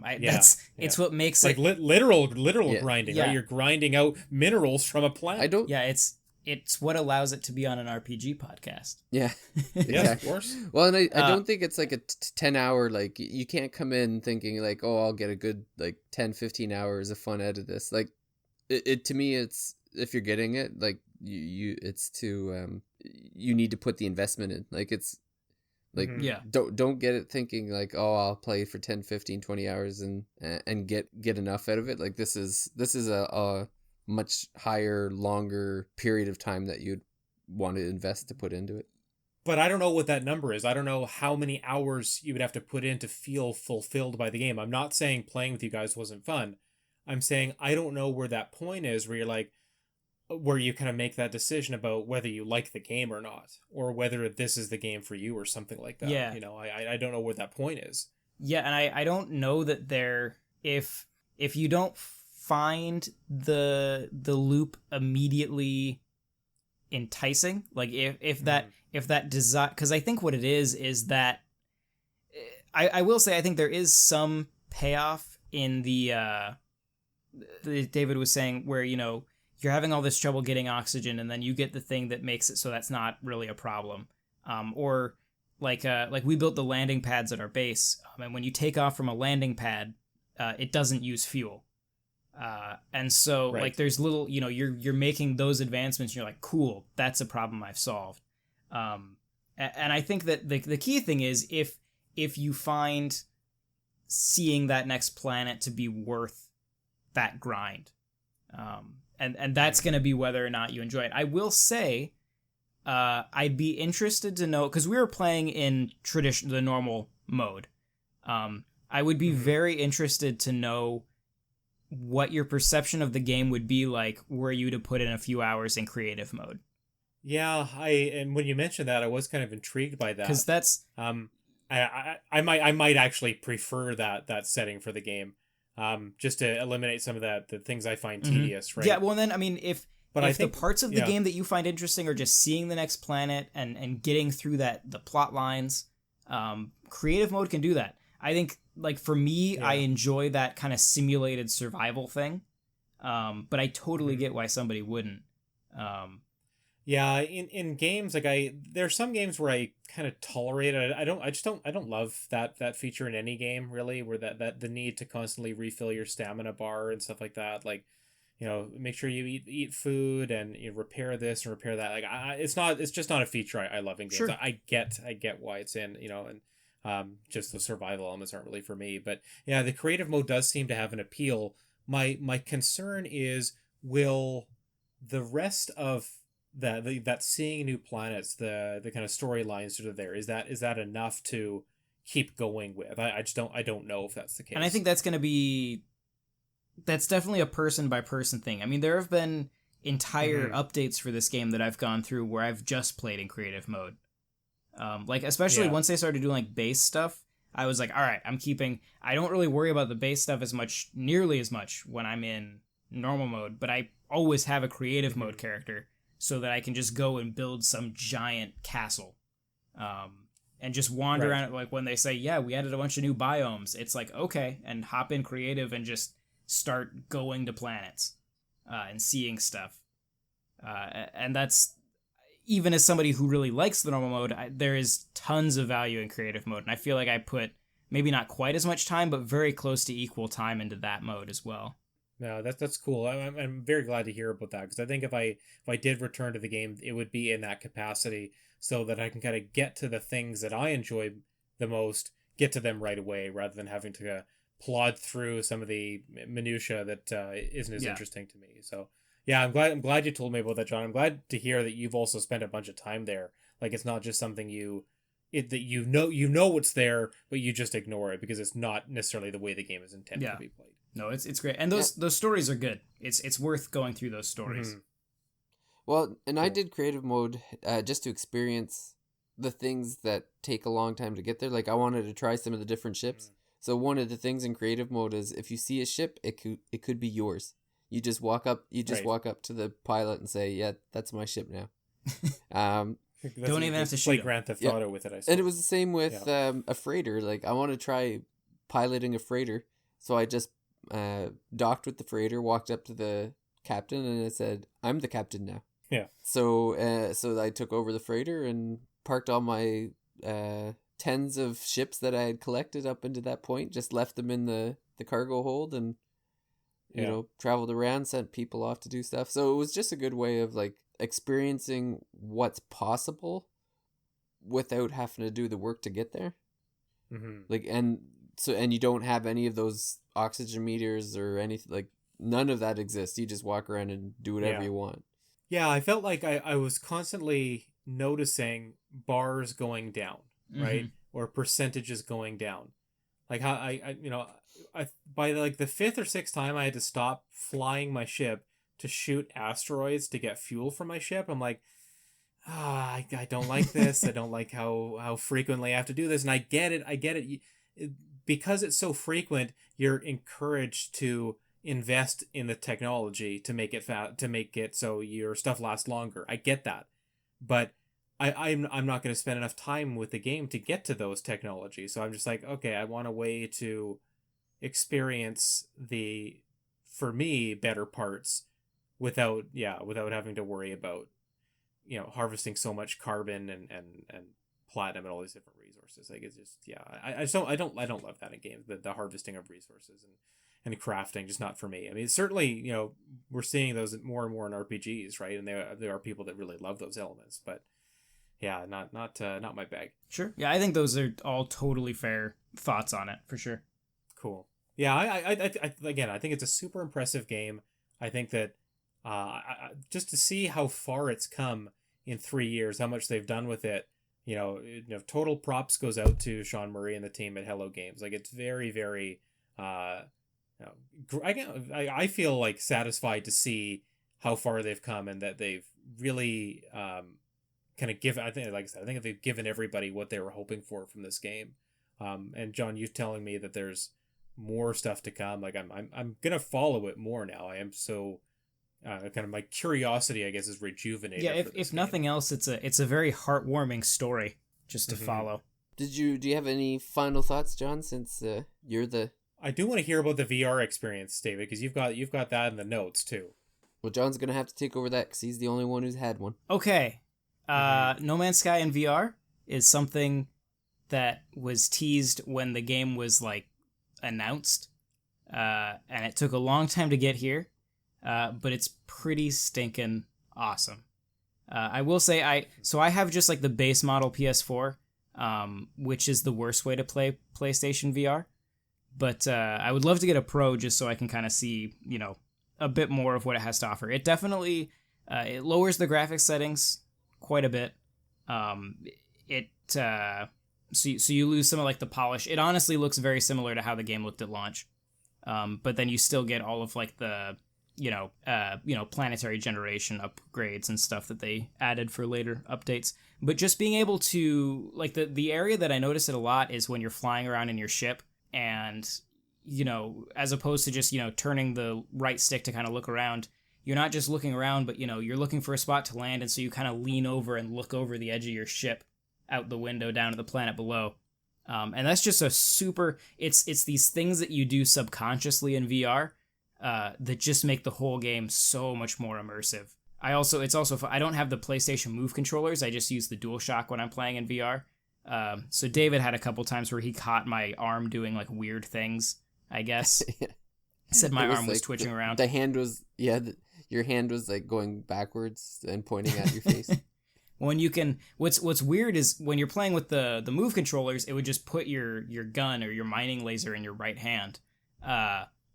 It's what makes like it literal grinding, yeah. right? You're grinding out minerals from a plant. I don't. Yeah, it's it's what allows it to be on an RPG podcast. Yeah. Yes, of course. Well, and I don't think it's like a 10-hour, like, you can't come in thinking like, oh, I'll get a good like 10, 15 hours of fun out of this. Like, it to me, it's, if you're getting it, like, it's to, you need to put the investment in. Like, it's like, Yeah. don't get it thinking like, oh, I'll play for 10, 15, 20 hours and get enough out of it. Like, this is a much higher, longer period of time that you'd want to invest to put into it. But I don't know what that number is. I don't know how many hours you would have to put in to feel fulfilled by the game. I'm not saying playing with you guys wasn't fun. I'm saying I don't know where that point is where you're like, where you kind of make that decision about whether you like the game or not, or whether this is the game for you or something like that. Yeah. I don't know where that point is. Yeah, and I don't know that if you don't find the loop immediately enticing, like if that desire, because I think what it is that I will say I think there is some payoff in the David was saying where you're having all this trouble getting oxygen and then you get the thing that makes it so that's not really a problem, or like we built the landing pads at our base, and when you take off from a landing pad, it doesn't use fuel. And so Right. like there's little, you're making those advancements and you're like, cool, that's a problem I've solved. And I think that the key thing is if you find seeing that next planet to be worth that grind, and that's going to be whether or not you enjoy it. I will say, I'd be interested to know, because we were playing in the normal mode. I would be very interested to know what your perception of the game would be like were you to put in a few hours in creative mode. Yeah, and when you mentioned that, I was kind of intrigued by that. Because that's I might actually prefer that setting for the game, just to eliminate some of the things I find tedious. Right? Yeah. Well, then I mean, if I the think parts of the game that you find interesting are just seeing the next planet and getting through the plot lines, creative mode can do that. I think, like, for me, I enjoy that kind of simulated survival thing, but I totally get why somebody wouldn't. Yeah, in games, like there's some games where I kind of tolerate it. I don't love that feature in any game really, where that the need to constantly refill your stamina bar and stuff like that. Like, make sure you eat food and you repair this and repair that. Like, it's just not a feature I love in games. Sure. I get why it's in, and just the survival elements aren't really for me. But yeah, the creative mode does seem to have an appeal. My concern is, will the rest of that seeing new planets, the kind of storylines that are there, is that enough to keep going with? I don't know if that's the case. And I think that's definitely a person by person thing. I mean, there have been entire updates for this game that I've gone through where I've just played in creative mode. Like, especially once they started doing like base stuff, I was like, all right, I don't really worry about the base stuff nearly as much when I'm in normal mode, but I always have a creative mode character so that I can just go and build some giant castle. And just wander around. Like when they say, yeah, we added a bunch of new biomes, it's like, okay, and hop in creative and just start going to planets and seeing stuff. And that's, even as somebody who really likes the normal mode, there is tons of value in creative mode. And I feel like I put maybe not quite as much time, but very close to equal time into that mode as well. No, that's cool. I'm very glad to hear about that, because I think if I did return to the game, it would be in that capacity, so that I can kind of get to the things that I enjoy the most, get to them right away, rather than having to plod through some of the minutia that isn't as interesting to me. So yeah, I'm glad you told me about that, John. I'm glad to hear that you've also spent a bunch of time there. Like, it's not just something that you know it's there, but you just ignore it because it's not necessarily the way the game is intended to be played. No, it's great, and those stories are good. It's worth going through those stories. Mm-hmm. Well, and I did creative mode just to experience the things that take a long time to get there. Like, I wanted to try some of the different ships. So one of the things in creative mode is if you see a ship, it could be yours. You just walk up to the pilot and say, "Yeah, that's my ship now." Don't even have to shoot. Grand Theft Auto with it, I suppose. And it was the same with a freighter. Like, I want to try piloting a freighter, so I just docked with the freighter, walked up to the captain, and I said, "I'm the captain now." Yeah. So I took over the freighter and parked all my tens of ships that I had collected up into that point, just left them in the cargo hold, and you know, traveled around, sent people off to do stuff. So it was just a good way of like experiencing what's possible without having to do the work to get there. Mm-hmm. Like, and you don't have any of those oxygen meters or anything, like none of that exists. You just walk around and do whatever you want. Yeah, I felt like I was constantly noticing bars going down, right? Or percentages going down. Like how I by like the 5th or 6th time I had to stop flying my ship to shoot asteroids to get fuel for my ship. I'm like, I don't like this. I don't like how frequently I have to do this. And I get it. Because it's so frequent, you're encouraged to invest in the technology to make it so your stuff lasts longer. I get that. But I'm not going to spend enough time with the game to get to those technologies. So I'm just like, okay, I want a way to experience the, for me, better parts without having to worry about, you know, harvesting so much carbon and platinum and all these different resources. Like, it's just, I don't love that in games, the harvesting of resources and crafting, just not for me. I mean, certainly, you know, we're seeing those more and more in RPGs, right? And there are people that really love those elements, but yeah, not my bag. Sure. Yeah, I think those are all totally fair thoughts on it, for sure. Cool. Yeah, I again, I think it's a super impressive game. I think that just to see how far it's come in 3 years, how much they've done with it, you know, total props goes out to Sean Murray and the team at Hello Games. Like, it's very, very, I feel like satisfied to see how far they've come and that they've really kind of given. I think they've given everybody what they were hoping for from this game. And John, you telling me that there's more stuff to come. Like, I'm gonna follow it more now. I am so. Kind of my curiosity, I guess, is rejuvenated. Yeah, if nothing else, it's a very heartwarming story just to follow. Do you have any final thoughts, John? Since you're the, I do want to hear about the VR experience, David, because you've got that in the notes too. Well, John's gonna have to take over that because he's the only one who's had one. Okay, No Man's Sky in VR is something that was teased when the game was like announced, and it took a long time to get here. But it's pretty stinking awesome. I will say I have just like the base model PS4, which is the worst way to play PlayStation VR. But I would love to get a Pro just so I can kind of see, you know, a bit more of what it has to offer. It definitely it lowers the graphics settings quite a bit. So you lose some of like the polish. It honestly looks very similar to how the game looked at launch. But then you still get all of like the planetary generation upgrades and stuff that they added for later updates. But just being able to, like, the area that I notice it a lot is when you're flying around in your ship and, you know, as opposed to just, you know, turning the right stick to kind of look around, you're not just looking around, but, you know, you're looking for a spot to land, and so you kind of lean over and look over the edge of your ship out the window down to the planet below. And that's just a super, it's these things that you do subconsciously in VR that just make the whole game so much more immersive. I don't have the PlayStation Move controllers. I just use the DualShock when I'm playing in VR. So David had a couple times where he caught my arm doing like weird things, I guess. Yeah. He said my arm was like twitching around. The hand was, your hand was like going backwards and pointing at your face. When you can, what's weird is when you're playing with the Move controllers, it would just put your gun or your mining laser in your right hand.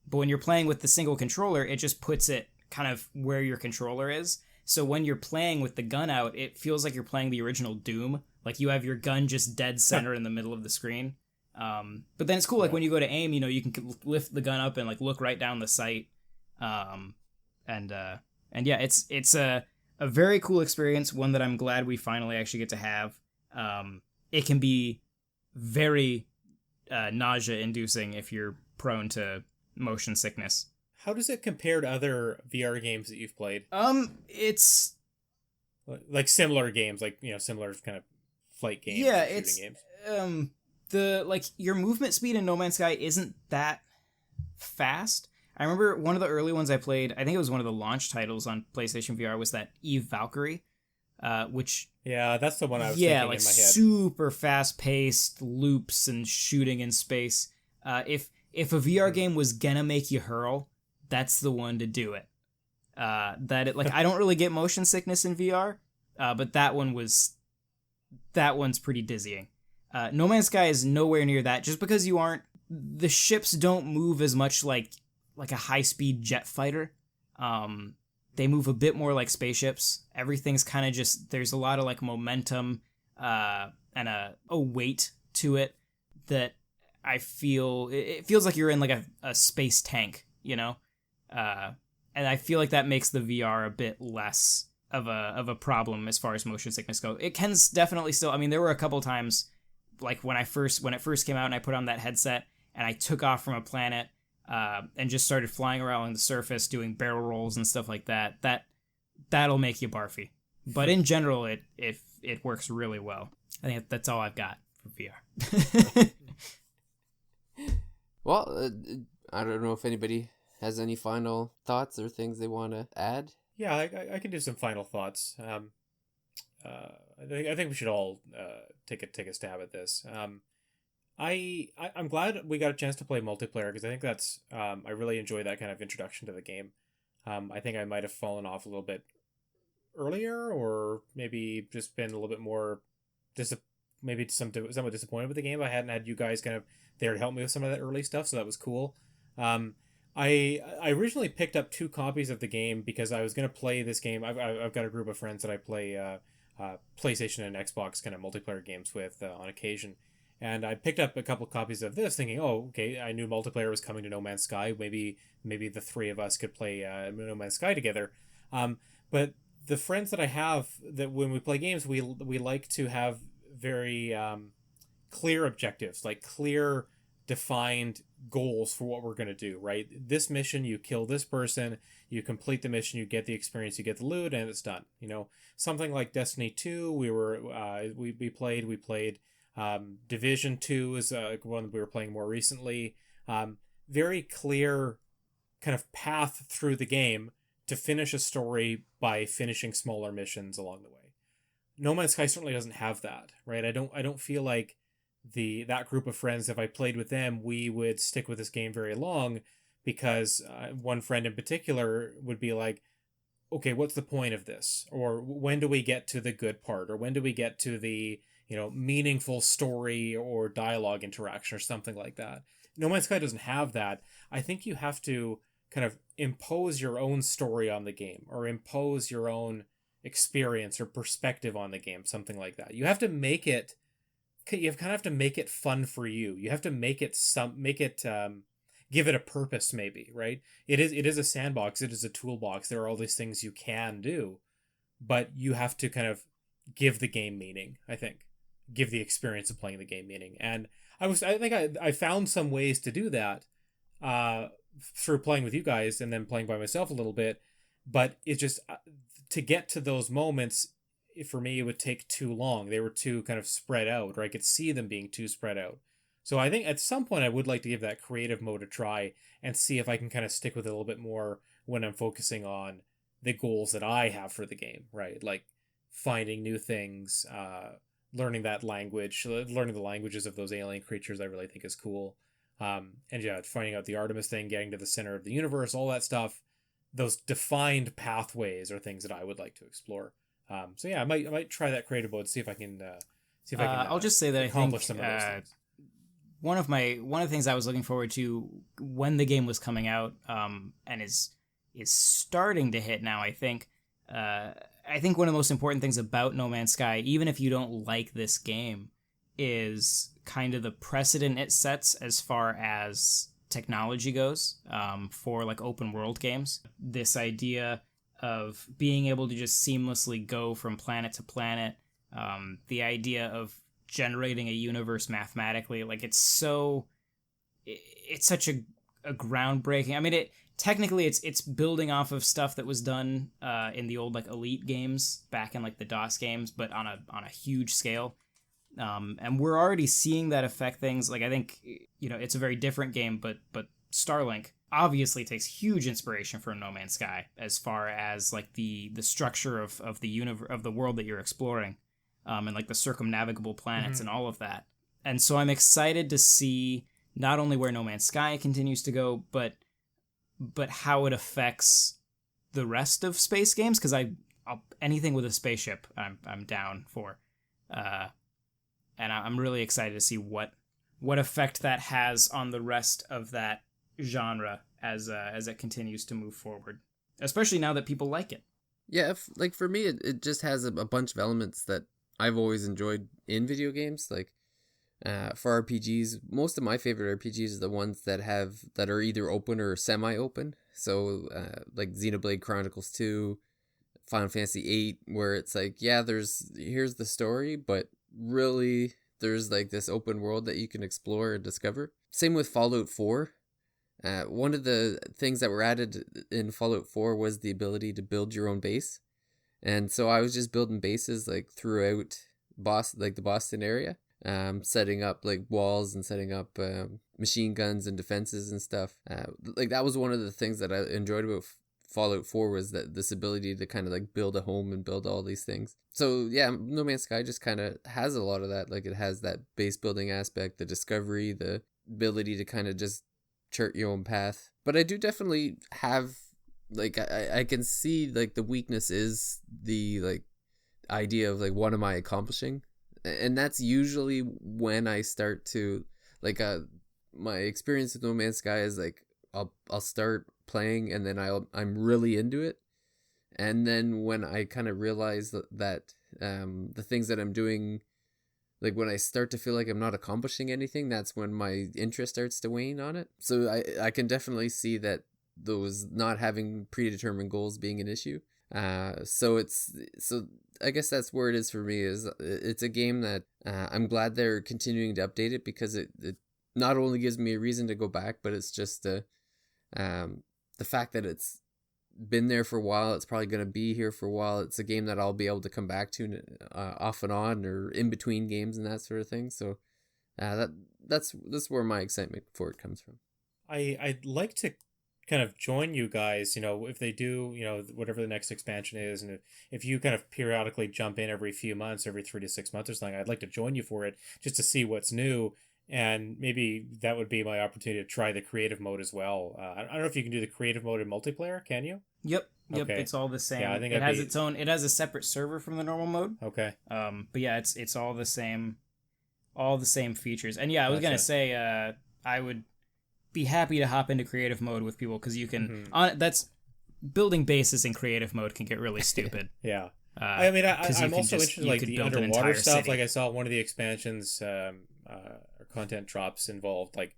But when you're playing with the single controller, it just puts it kind of where your controller is. So when you're playing with the gun out, it feels like you're playing the original Doom. Like you have your gun just dead center in the middle of the screen. But then it's cool. Like when you go to aim, you know, you can lift the gun up and like look right down the sight. And yeah, it's a very cool experience. One that I'm glad we finally actually get to have. It can be very nausea inducing if you're prone to motion sickness. How does it compare to other VR games that you've played? It's like similar games, like, you know, similar kind of flight games. Yeah, it's games. The like your movement speed in No Man's Sky isn't that fast. I remember one of the early ones I played, I think it was one of the launch titles on PlayStation VR, was that Eve Valkyrie, which... Yeah, that's the one I was thinking in my head. Super fast-paced loops and shooting in space. If a VR game was gonna make you hurl, that's the one to do it. I don't really get motion sickness in VR, but that one's pretty dizzying. No Man's Sky is nowhere near that, just because the ships don't move as much like a high-speed jet fighter. They move a bit more like spaceships. Everything's kind of just, there's a lot of like momentum and a weight to it that I feel, it feels like you're in like a space tank, you know? And I feel like that makes the VR a bit less of a problem as far as motion sickness goes. It can definitely still, I mean, there were a couple times, like when it first came out and I put on that headset and I took off from a planet and just started flying around on the surface doing barrel rolls and stuff like that. That'll make you barfy. But in general, it works really well. I think that's all I've got for VR. Well, I don't know if anybody has any final thoughts or things they want to add. Yeah, I can do some final thoughts. I think we should all take a stab at this. I'm glad we got a chance to play multiplayer, because I think that's I really enjoy that kind of introduction to the game. I think I might have fallen off a little bit earlier, or maybe just been a little bit more somewhat disappointed with the game. I hadn't had you guys kind of there to help me with some of that early stuff, so that was cool. I originally picked up 2 copies of the game because I was going to play this game. I've got a group of friends that I play PlayStation and Xbox kind of multiplayer games with on occasion. And I picked up a couple copies of this thinking, oh, okay, I knew multiplayer was coming to No Man's Sky. Maybe the 3 of us could play No Man's Sky together. But the friends that I have, that when we play games, we like to have very clear objectives, like clear, defined goals for what we're going to do, right? This mission, you kill this person, you complete the mission, you get the experience, you get the loot, and it's done. You know, something like Destiny 2, we played Division 2 is one we were playing more recently. Very clear kind of path through the game to finish a story by finishing smaller missions along the way. No Man's Sky certainly doesn't have that, right? I don't feel like that group of friends, if I played with them, we would stick with this game very long, because one friend in particular would be like, okay, what's the point of this? Or when do we get to the good part? Or when do we get to the, meaningful story or dialogue interaction or something like that? No Man's Sky doesn't have that. I think you have to kind of impose your own story on the game, or impose your own experience or perspective on the game, something like that. You kind of have to make it fun for you. You have to give it a purpose, maybe, right? It is a sandbox. It is a toolbox. There are all these things you can do, but you have to kind of give the game meaning, I think. Give the experience of playing the game meaning. And I think I found some ways to do that through playing with you guys and then playing by myself a little bit. But it's just, to get to those moments, for me, it would take too long. They were too kind of spread out, or I could see them being too spread out. So I think at some point I would like to give that creative mode a try and see if I can kind of stick with it a little bit more when I'm focusing on the goals that I have for the game, right? Like finding new things, learning that language, learning the languages of those alien creatures, I really think is cool. And yeah, finding out the Artemis thing, getting to the center of the universe, all that stuff, those defined pathways are things that I would like to explore. So yeah, I might try that creative mode, see if I can I'll just say that accomplish I think some of those things. one of the things I was looking forward to when the game was coming out, and is starting to hit now, I think one of the most important things about No Man's Sky, even if you don't like this game, is kind of the precedent it sets as far as technology goes, for like open world games. This idea of being able to just seamlessly go from planet to planet, the idea of generating a universe mathematically, like it's such a groundbreaking. I mean, it's building off of stuff that was done in the old like Elite games back in like the DOS games, but on a huge scale. And we're already seeing that affect things. Like I think it's a very different game, but Starlink obviously takes huge inspiration from No Man's Sky as far as like the structure of the of the world that you're exploring, and like the circumnavigable planets and all of that. And so I'm excited to see not only where No Man's Sky continues to go, but how it affects the rest of space games, because anything with a spaceship I'm down for, and I'm really excited to see what effect that has on the rest of that genre as it continues to move forward, especially now that people like it. Yeah, like for me, it just has a bunch of elements that I've always enjoyed in video games. Like for RPGs, most of my favorite RPGs are the ones that are either open or semi-open. So like Xenoblade Chronicles 2, Final Fantasy 8, where it's like, yeah, here's the story, but really there's like this open world that you can explore and discover. Same with Fallout 4. One of the things that were added in Fallout 4 was the ability to build your own base. And so I was just building bases like throughout the Boston area, setting up like walls and setting up machine guns and defenses and stuff. Like that was one of the things that I enjoyed about Fallout 4, was that this ability to kind of like build a home and build all these things. So yeah, No Man's Sky just kind of has a lot of that. Like it has that base building aspect, the discovery, the ability to kind of just chart your own path. But I do definitely have like I can see like the weakness is the like idea of like, what am I accomplishing? And that's usually when I start to like my experience with No Man's Sky is like I'll start playing and then I'm really into it, and then when I kind of realize that the things that I'm doing, like when I start to feel like I'm not accomplishing anything, that's when my interest starts to wane on it. So I can definitely see that those not having predetermined goals being an issue. So I guess that's where it is for me. Is it's a game that I'm glad they're continuing to update it, because it not only gives me a reason to go back, but it's just the fact that it's been there for a while. It's probably going to be here for a while. It's a game that I'll be able to come back to off and on, or in between games and that sort of thing. So that's where my excitement for it comes from. I'd like to kind of join you guys, if they do, whatever the next expansion is, and if you kind of periodically jump in every few months, every 3 to 6 months or something, I'd like to join you for it, just to see what's new. And maybe that would be my opportunity to try the creative mode as well. I don't know if you can do the creative mode in multiplayer. Can you? Yep. Okay. It's all the same. Yeah, I think it has its own. It has a separate server from the normal mode. Okay. But yeah, it's all the same features. And yeah, I was Gotcha. gonna say, I would be happy to hop into creative mode with people, because you can. That's building bases in creative mode can get really stupid. Yeah. I mean, I'm also interested in like the underwater stuff. City. Like I saw one of the expansions, or content drops involved like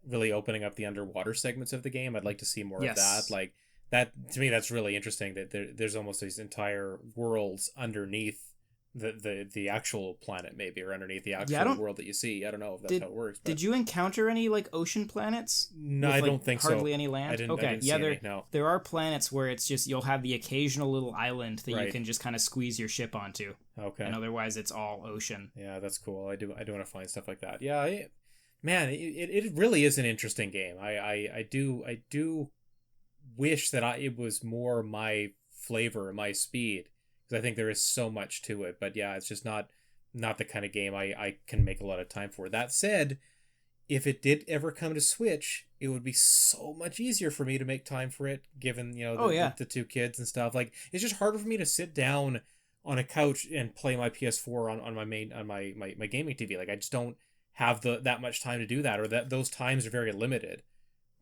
really opening up the underwater segments of the game. I'd like to see more of that. Like that, to me, that's really interesting, that there's almost these entire worlds underneath the actual planet, maybe, or underneath the actual world that you see. I don't know if that's how it works. But... Did you encounter any like ocean planets? No, I don't think hardly any land. I didn't see any, no. There are planets where it's just you'll have the occasional little island that you can just kind of squeeze your ship onto. Okay. And otherwise, it's all ocean. Yeah, that's cool. I do want to find stuff like that. Yeah, man, it really is an interesting game. I do wish that it was more my flavor, my speed. I think there is so much to it, but yeah, it's just not the kind of game I can make a lot of time for. That said, if it did ever come to Switch, it would be so much easier for me to make time for it, given the 2 kids and stuff. Like, it's just harder for me to sit down on a couch and play my PS4 on my gaming TV. Like, I just don't have that much time to do that, or those times are very limited.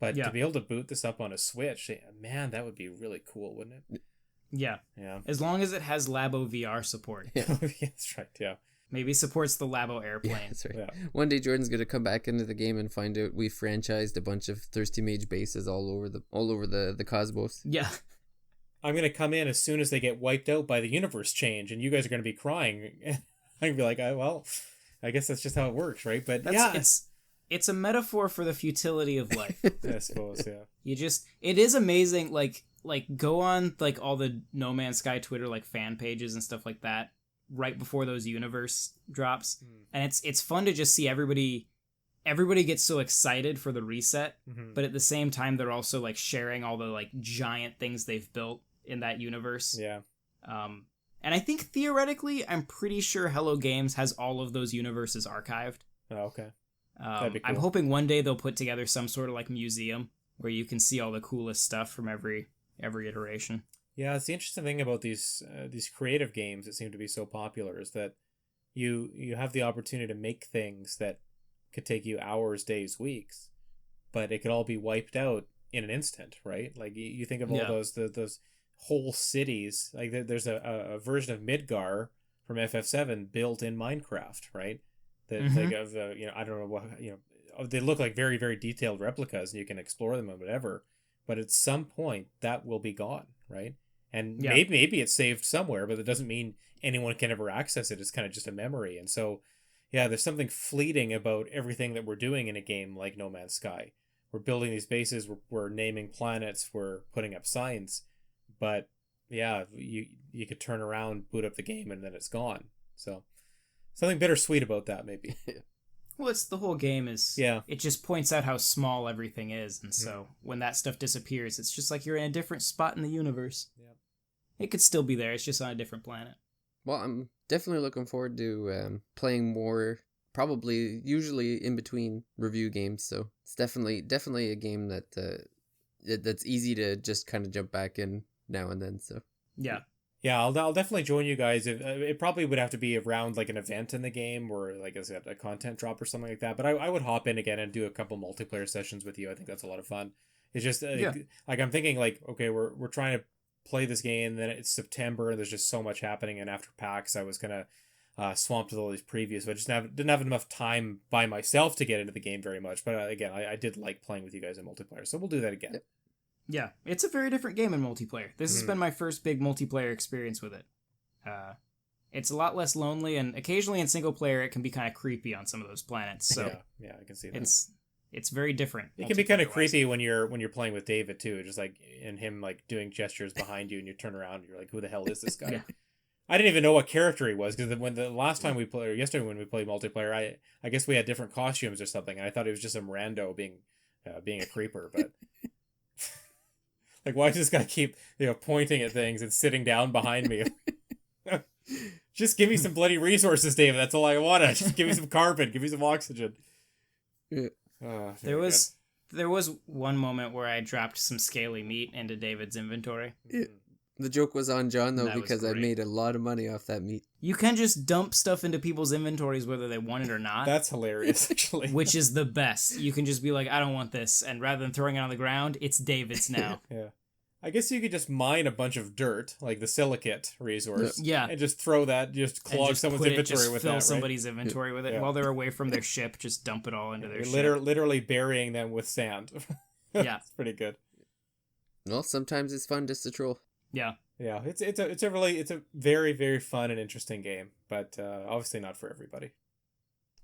But to be able to boot this up on a Switch, man, that would be really cool, wouldn't it? Yeah. As long as it has Labo VR support. Yeah, that's right. Yeah. Maybe supports the Labo airplane. Yeah, that's right. Yeah. One day Jordan's gonna come back into the game and find out we franchised a bunch of Thirsty Mage bases all over the cosmos. Yeah. I'm gonna come in as soon as they get wiped out by the universe change, and you guys are gonna be crying. I'm gonna be like, well, I guess that's just how it works, right? But it's a metaphor for the futility of life. I suppose, yeah. It is amazing, like go on like all the No Man's Sky Twitter like fan pages and stuff like that right before those universe drops, and it's fun to just see everybody everybody gets so excited for the reset, Mhm. but at the same time they're also like sharing all the like giant things they've built in that universe. Yeah. And I think theoretically, I'm pretty sure Hello Games has all of those universes archived. Oh, okay. That'd be cool. I'm hoping one day they'll put together some sort of like museum where you can see all the coolest stuff from every iteration. Yeah, it's the interesting thing about these creative games that seem to be so popular is that you have the opportunity to make things that could take you hours, days, weeks, but it could all be wiped out in an instant, right? Like you think of all those whole cities. Like there's a version of Midgar from FF7 built in Minecraft, right? That like of I don't know what they look like very, very detailed replicas, and you can explore them and whatever. But at some point, that will be gone, right? And maybe it's saved somewhere, but it doesn't mean anyone can ever access it. It's kind of just a memory. And so, yeah, there's something fleeting about everything that we're doing in a game like No Man's Sky. We're building these bases, we're naming planets, we're putting up signs. But, yeah, you could turn around, boot up the game, and then it's gone. So, something bittersweet about that, maybe. Well, it's the whole game is... Yeah. It just points out how small everything is, and so when that stuff disappears, it's just like you're in a different spot in the universe. Yep. It could still be there, it's just on a different planet. Well, I'm definitely looking forward to playing more, probably usually in between review games, so it's definitely a game that that's easy to just kind of jump back in now and then, so. Yeah. Yeah, I'll definitely join you guys. It probably would have to be around like an event in the game or like I said, a content drop or something like that. But I would hop in again and do a couple multiplayer sessions with you. I think that's a lot of fun. It's just like I'm thinking like, okay, we're trying to play this game. Then it's September and there's just so much happening. And after PAX, I was gonna swamped with all these previews. So I just didn't have enough time by myself to get into the game very much. But again, I did like playing with you guys in multiplayer, so we'll do that again. Yep. Yeah, it's a very different game in multiplayer. This has been my first big multiplayer experience with it. It's a lot less lonely, and occasionally in single player it can be kind of creepy on some of those planets. So yeah, I can see that. It's very different. It can be kind of creepy when you're playing with David too, just like and him like doing gestures behind you, and you turn around and you're like, who the hell is this guy? Yeah. I didn't even know what character he was because when the last time we played, or yesterday when we played multiplayer, I guess we had different costumes or something, and I thought he was just some rando being a creeper, but. Like, why does this guy keep, pointing at things and sitting down behind me? Just give me some bloody resources, David. That's all I want. Just give me some carbon. Give me some oxygen. Yeah. There was one moment where I dropped some scaly meat into David's inventory. Yeah. The joke was on John, though, That was because I great. made a lot of money off that meat. You can just dump stuff into people's inventories whether they want it or not. That's hilarious, actually. Which is the best. You can just be like, I don't want this. And rather than throwing it on the ground, it's David's now. Yeah. I guess you could just mine a bunch of dirt, like the silicate resource. Yeah. And just throw that, just clog someone's inventory with that, fill right? somebody's inventory with it. Yeah. While they're away from their ship, just dump it all into their ship. Literally burying them with sand. Yeah. It's pretty good. Well, sometimes it's fun just to troll. Yeah. Yeah, it's a very, very fun and interesting game, but obviously not for everybody.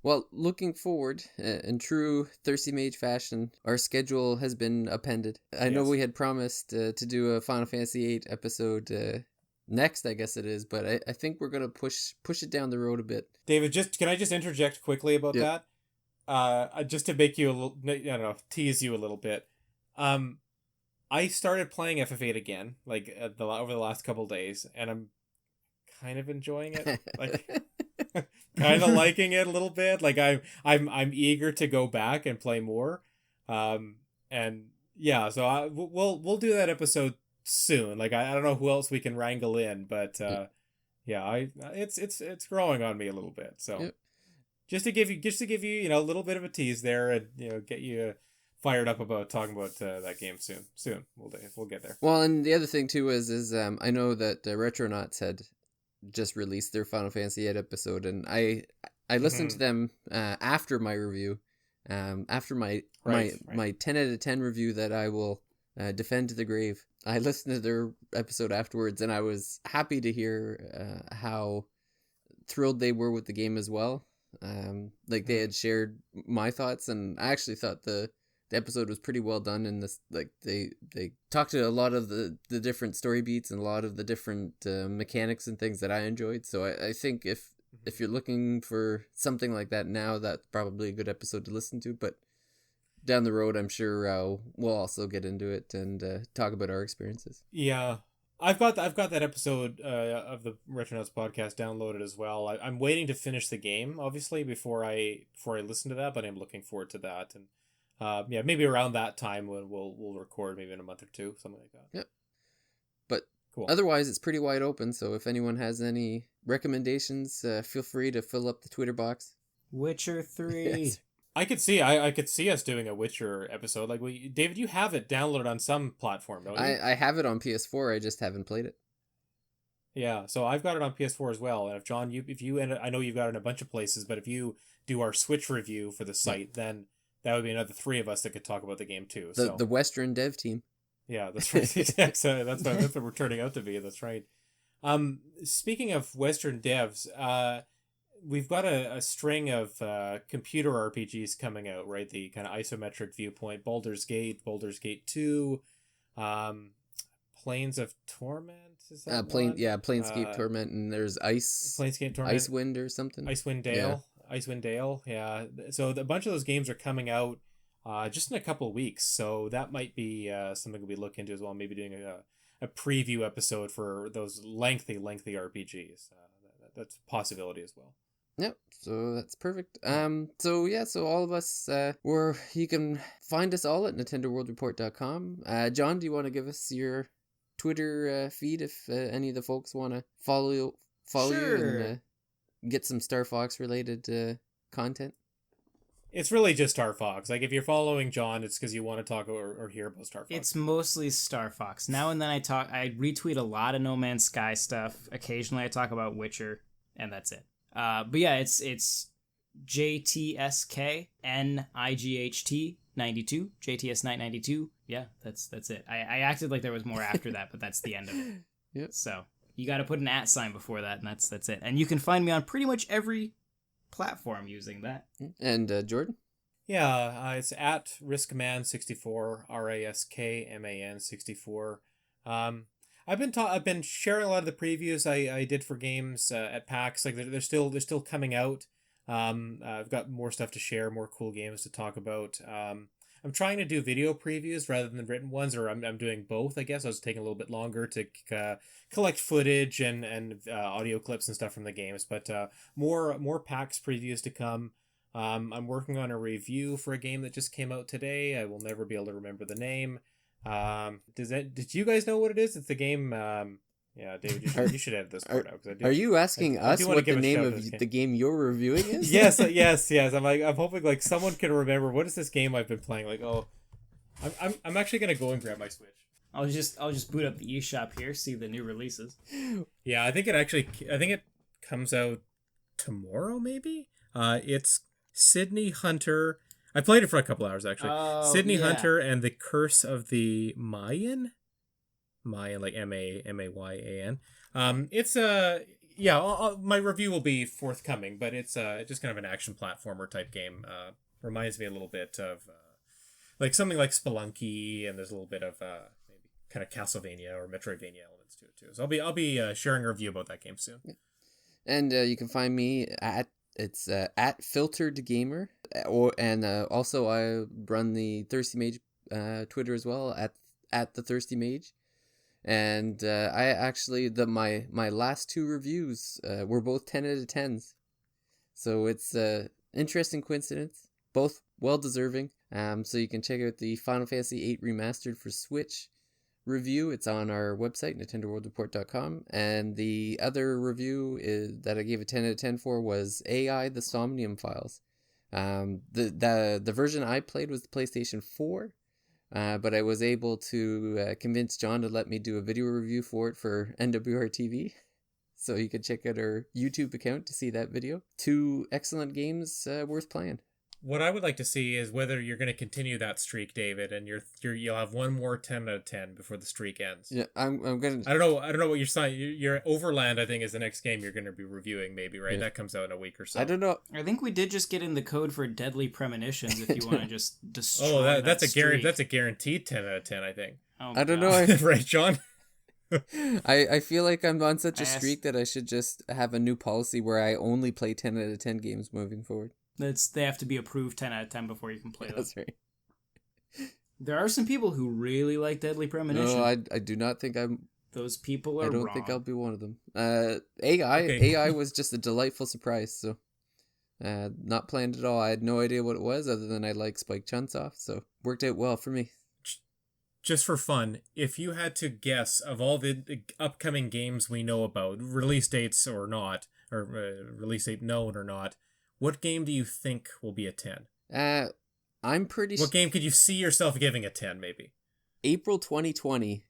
Well, looking forward, in true Thirsty Mage fashion, our schedule has been appended. I know we had promised to do a Final Fantasy VIII episode next, I guess it is, but I think we're going to push it down the road a bit. David, can I just interject quickly about that? Just to make you a little, I don't know, tease you a little bit. I started playing FF8 again, like over the last couple of days, and I'm kind of enjoying it. Like, kind of liking it a little bit. Like I'm eager to go back and play more. And yeah, so we'll do that episode soon. Like I don't know who else we can wrangle in, but yeah, it's growing on me a little bit. So just to give you a little bit of a tease there, and get you fired up about talking about that game soon. We'll get there. Well, and the other thing too is I know that Retronauts had just released their Final Fantasy VIII episode, and I listened to them after my review, after my 10 out of 10 review that I will defend to the grave. I listened to their episode afterwards, and I was happy to hear how thrilled they were with the game as well. Like they had shared my thoughts, and I actually thought the episode was pretty well done in this. Like they talked to a lot of the different story beats and a lot of the different mechanics and things that I enjoyed. So I think if if you're looking for something like that now, that's probably a good episode to listen to. But down the road, I'm sure we'll also get into it and talk about our experiences. Yeah. I've got that episode of the Retronauts podcast downloaded as well. I'm waiting to finish the game, obviously, before I listen to that, but I'm looking forward to that. And yeah, maybe around that time when we'll record, maybe in a month or two, something like that. Yep. But cool. Otherwise, it's pretty wide open. So if anyone has any recommendations, feel free to fill up the Twitter box. Witcher 3. Yes. I could see us doing a Witcher episode. Like, David, you have it downloaded on some platform, don't you? I have it on PS4. I just haven't played it. Yeah, so I've got it on PS4 as well. And if John, I know you've got it in a bunch of places, but if you do our Switch review for the site, then that would be another 3 of us that could talk about the game too. The Western dev team. Yeah, that's right. So that's what we're turning out to be. That's right. Speaking of Western devs, we've got a string of computer RPGs coming out, right? The kind of isometric viewpoint, Baldur's Gate 2, Planes of Torment. Is that Planescape Torment, and there's Planescape Torment, Icewind or something. Icewind Dale. Yeah. So a bunch of those games are coming out just in a couple of weeks. So that might be something we look into as well. Maybe doing a preview episode for those lengthy RPGs. That's a possibility as well. Yep, so that's perfect. So all of us, you can find us all at NintendoWorldReport.com. John, do you want to give us your Twitter feed if any of the folks want to follow you and get some Star Fox related content? It's really just Star Fox. Like, if you're following John, it's because you want to talk or hear about Star Fox. It's mostly Star Fox. Now and then I retweet a lot of No Man's Sky stuff. Occasionally I talk about Witcher, and that's it. But yeah, it's JTSKNIGHT 92, JTS Night 92. Yeah, that's it. I acted like there was more after that, but that's the end of it. Yep. So you got to put an @ sign before that, and that's it. And you can find me on pretty much every platform using that. And Jordan? Yeah, it's at Riskman64, RASKMAN64. I've been sharing a lot of the previews I did for games at PAX. Like, they're still coming out. I've got more stuff to share, more cool games to talk about. I'm trying to do video previews rather than written ones, or I'm doing both. I guess I was taking a little bit longer to collect footage and audio clips and stuff from the games. But more PAX previews to come. I'm working on a review for a game that just came out today. I will never be able to remember the name. Did you guys know what it is? It's the game. Yeah, David, you should edit this part out. Are you asking us what the name of the game you're reviewing is? Yes. I'm hoping like someone can remember what is this game I've been playing. Like, I'm actually gonna go and grab my Switch. I'll just boot up the eShop here, see the new releases. Yeah, I think it comes out tomorrow. Maybe. It's Sydney Hunter. I played it for a couple hours actually. Sydney Hunter and the Curse of the Mayan, like Mayyan. It's my review will be forthcoming, but it's just kind of an action platformer type game. Reminds me a little bit of like something like Spelunky, and there's a little bit of maybe kind of Castlevania or Metroidvania elements to it too. So I'll be sharing a review about that game soon. And you can find me at Filtered Gamer, and also I run the Thirsty Mage Twitter as well at the Thirsty Mage, and I actually my last 2 reviews were both 10 out of 10s, so it's interesting coincidence, both well deserving. So you can check out the Final Fantasy VIII Remastered for Switch review. It's on our website, NintendoWorldReport.com, and the other review that I gave a 10 out of 10 for was AI the Somnium Files. The version I played was the PlayStation 4, but I was able to convince John to let me do a video review for it for NWR TV, so you can check out our YouTube account to see that video. 2 excellent games worth playing. What I would like to see is whether you're going to continue that streak, David, and you'll have one more 10 out of 10 before the streak ends. Yeah, I'm gonna. I don't know what you're saying. Your Overland, I think, is the next game you're going to be reviewing. Maybe, right? Yeah. That comes out in a week or so. I don't know. I think we did just get in the code for Deadly Premonitions. If you want to just destroy that's a guaranteed 10 out of 10. I think. Oh, I don't know. Right, John. I feel like I'm on such a I asked- streak that I should just have a new policy where I only play 10 out of 10 games moving forward. They have to be approved 10 out of 10 before you can play them. That's right. There are some people who really like Deadly Premonition. No, I do not think I'm. Those people are I don't wrong. think I'll be one of them. Okay. AI was just a delightful surprise. So, not planned at all. I had no idea what it was other than I like Spike Chunsoft. So worked out well for me. Just for fun, if you had to guess of all the upcoming games we know about, release dates or not, or release date known or not, what game do you think will be a 10? I'm pretty. What game could you see yourself giving a 10, maybe? April 2020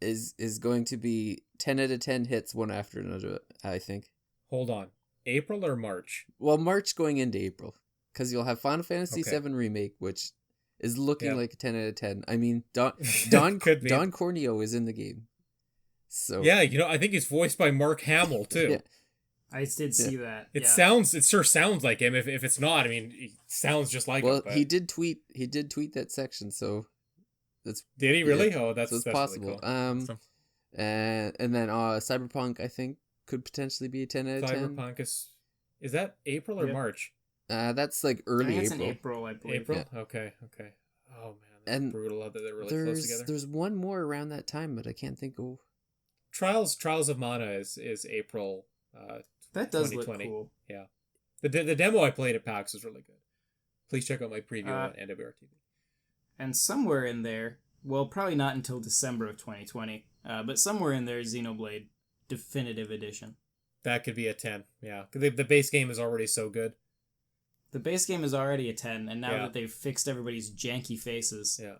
is going to be 10 out of 10 hits one after another, I think. Hold on. April or March? Well, March going into April, because you'll have Final Fantasy Okay. VII Remake, which is looking Yep. like a 10 out of 10. I mean, Don Could be. Corneo is in the game. So Yeah, I think he's voiced by Mark Hamill, too. Yeah. I did see that. It yeah. sure sounds like him. If it's not, I mean, it sounds just like well, him. But... he did tweet that section, so that's Did he really? yeah, Oh, that's so it's really possible. cool. Awesome. And then Cyberpunk, I think, could potentially be a 10 out of 10. Cyberpunk is that April or Yep. March? That's like I early think it's April. in April, I believe. April? Yeah. Okay. Oh man, that's And brutal how they're really close together. There's one more around that time, but I can't think of. Trials of Mana is April. That does look 2020. cool. Yeah, the demo I played at PAX was really good. Please check out my preview on NWR TV. And somewhere in there, well, probably not until December of 2020, but somewhere in there, Xenoblade Definitive Edition. That could be a 10. Yeah, the base game is already so good. The base game is already a 10, and now Yeah. that they've fixed everybody's janky faces, Yeah.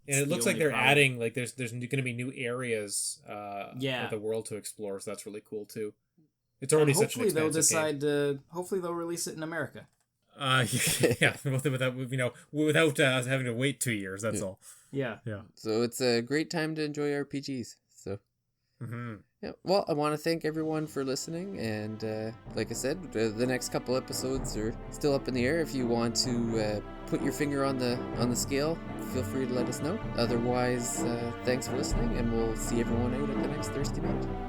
it's And it the looks like only they're problem. adding, like, there's going to be new areas Yeah. of the world to explore, so that's really cool, too. It's already and such an hopefully they'll expansive decide to. Hopefully they'll release it in America. yeah, without us having to wait 2 years, that's Yeah. all. Yeah. Yeah. So it's a great time to enjoy RPGs. So Mm-hmm. yeah, well, I want to thank everyone for listening, and like I said, the next couple episodes are still up in the air. If you want to put your finger on the scale, feel free to let us know. Otherwise, thanks for listening, and we'll see everyone out at the next Thirsty Mage.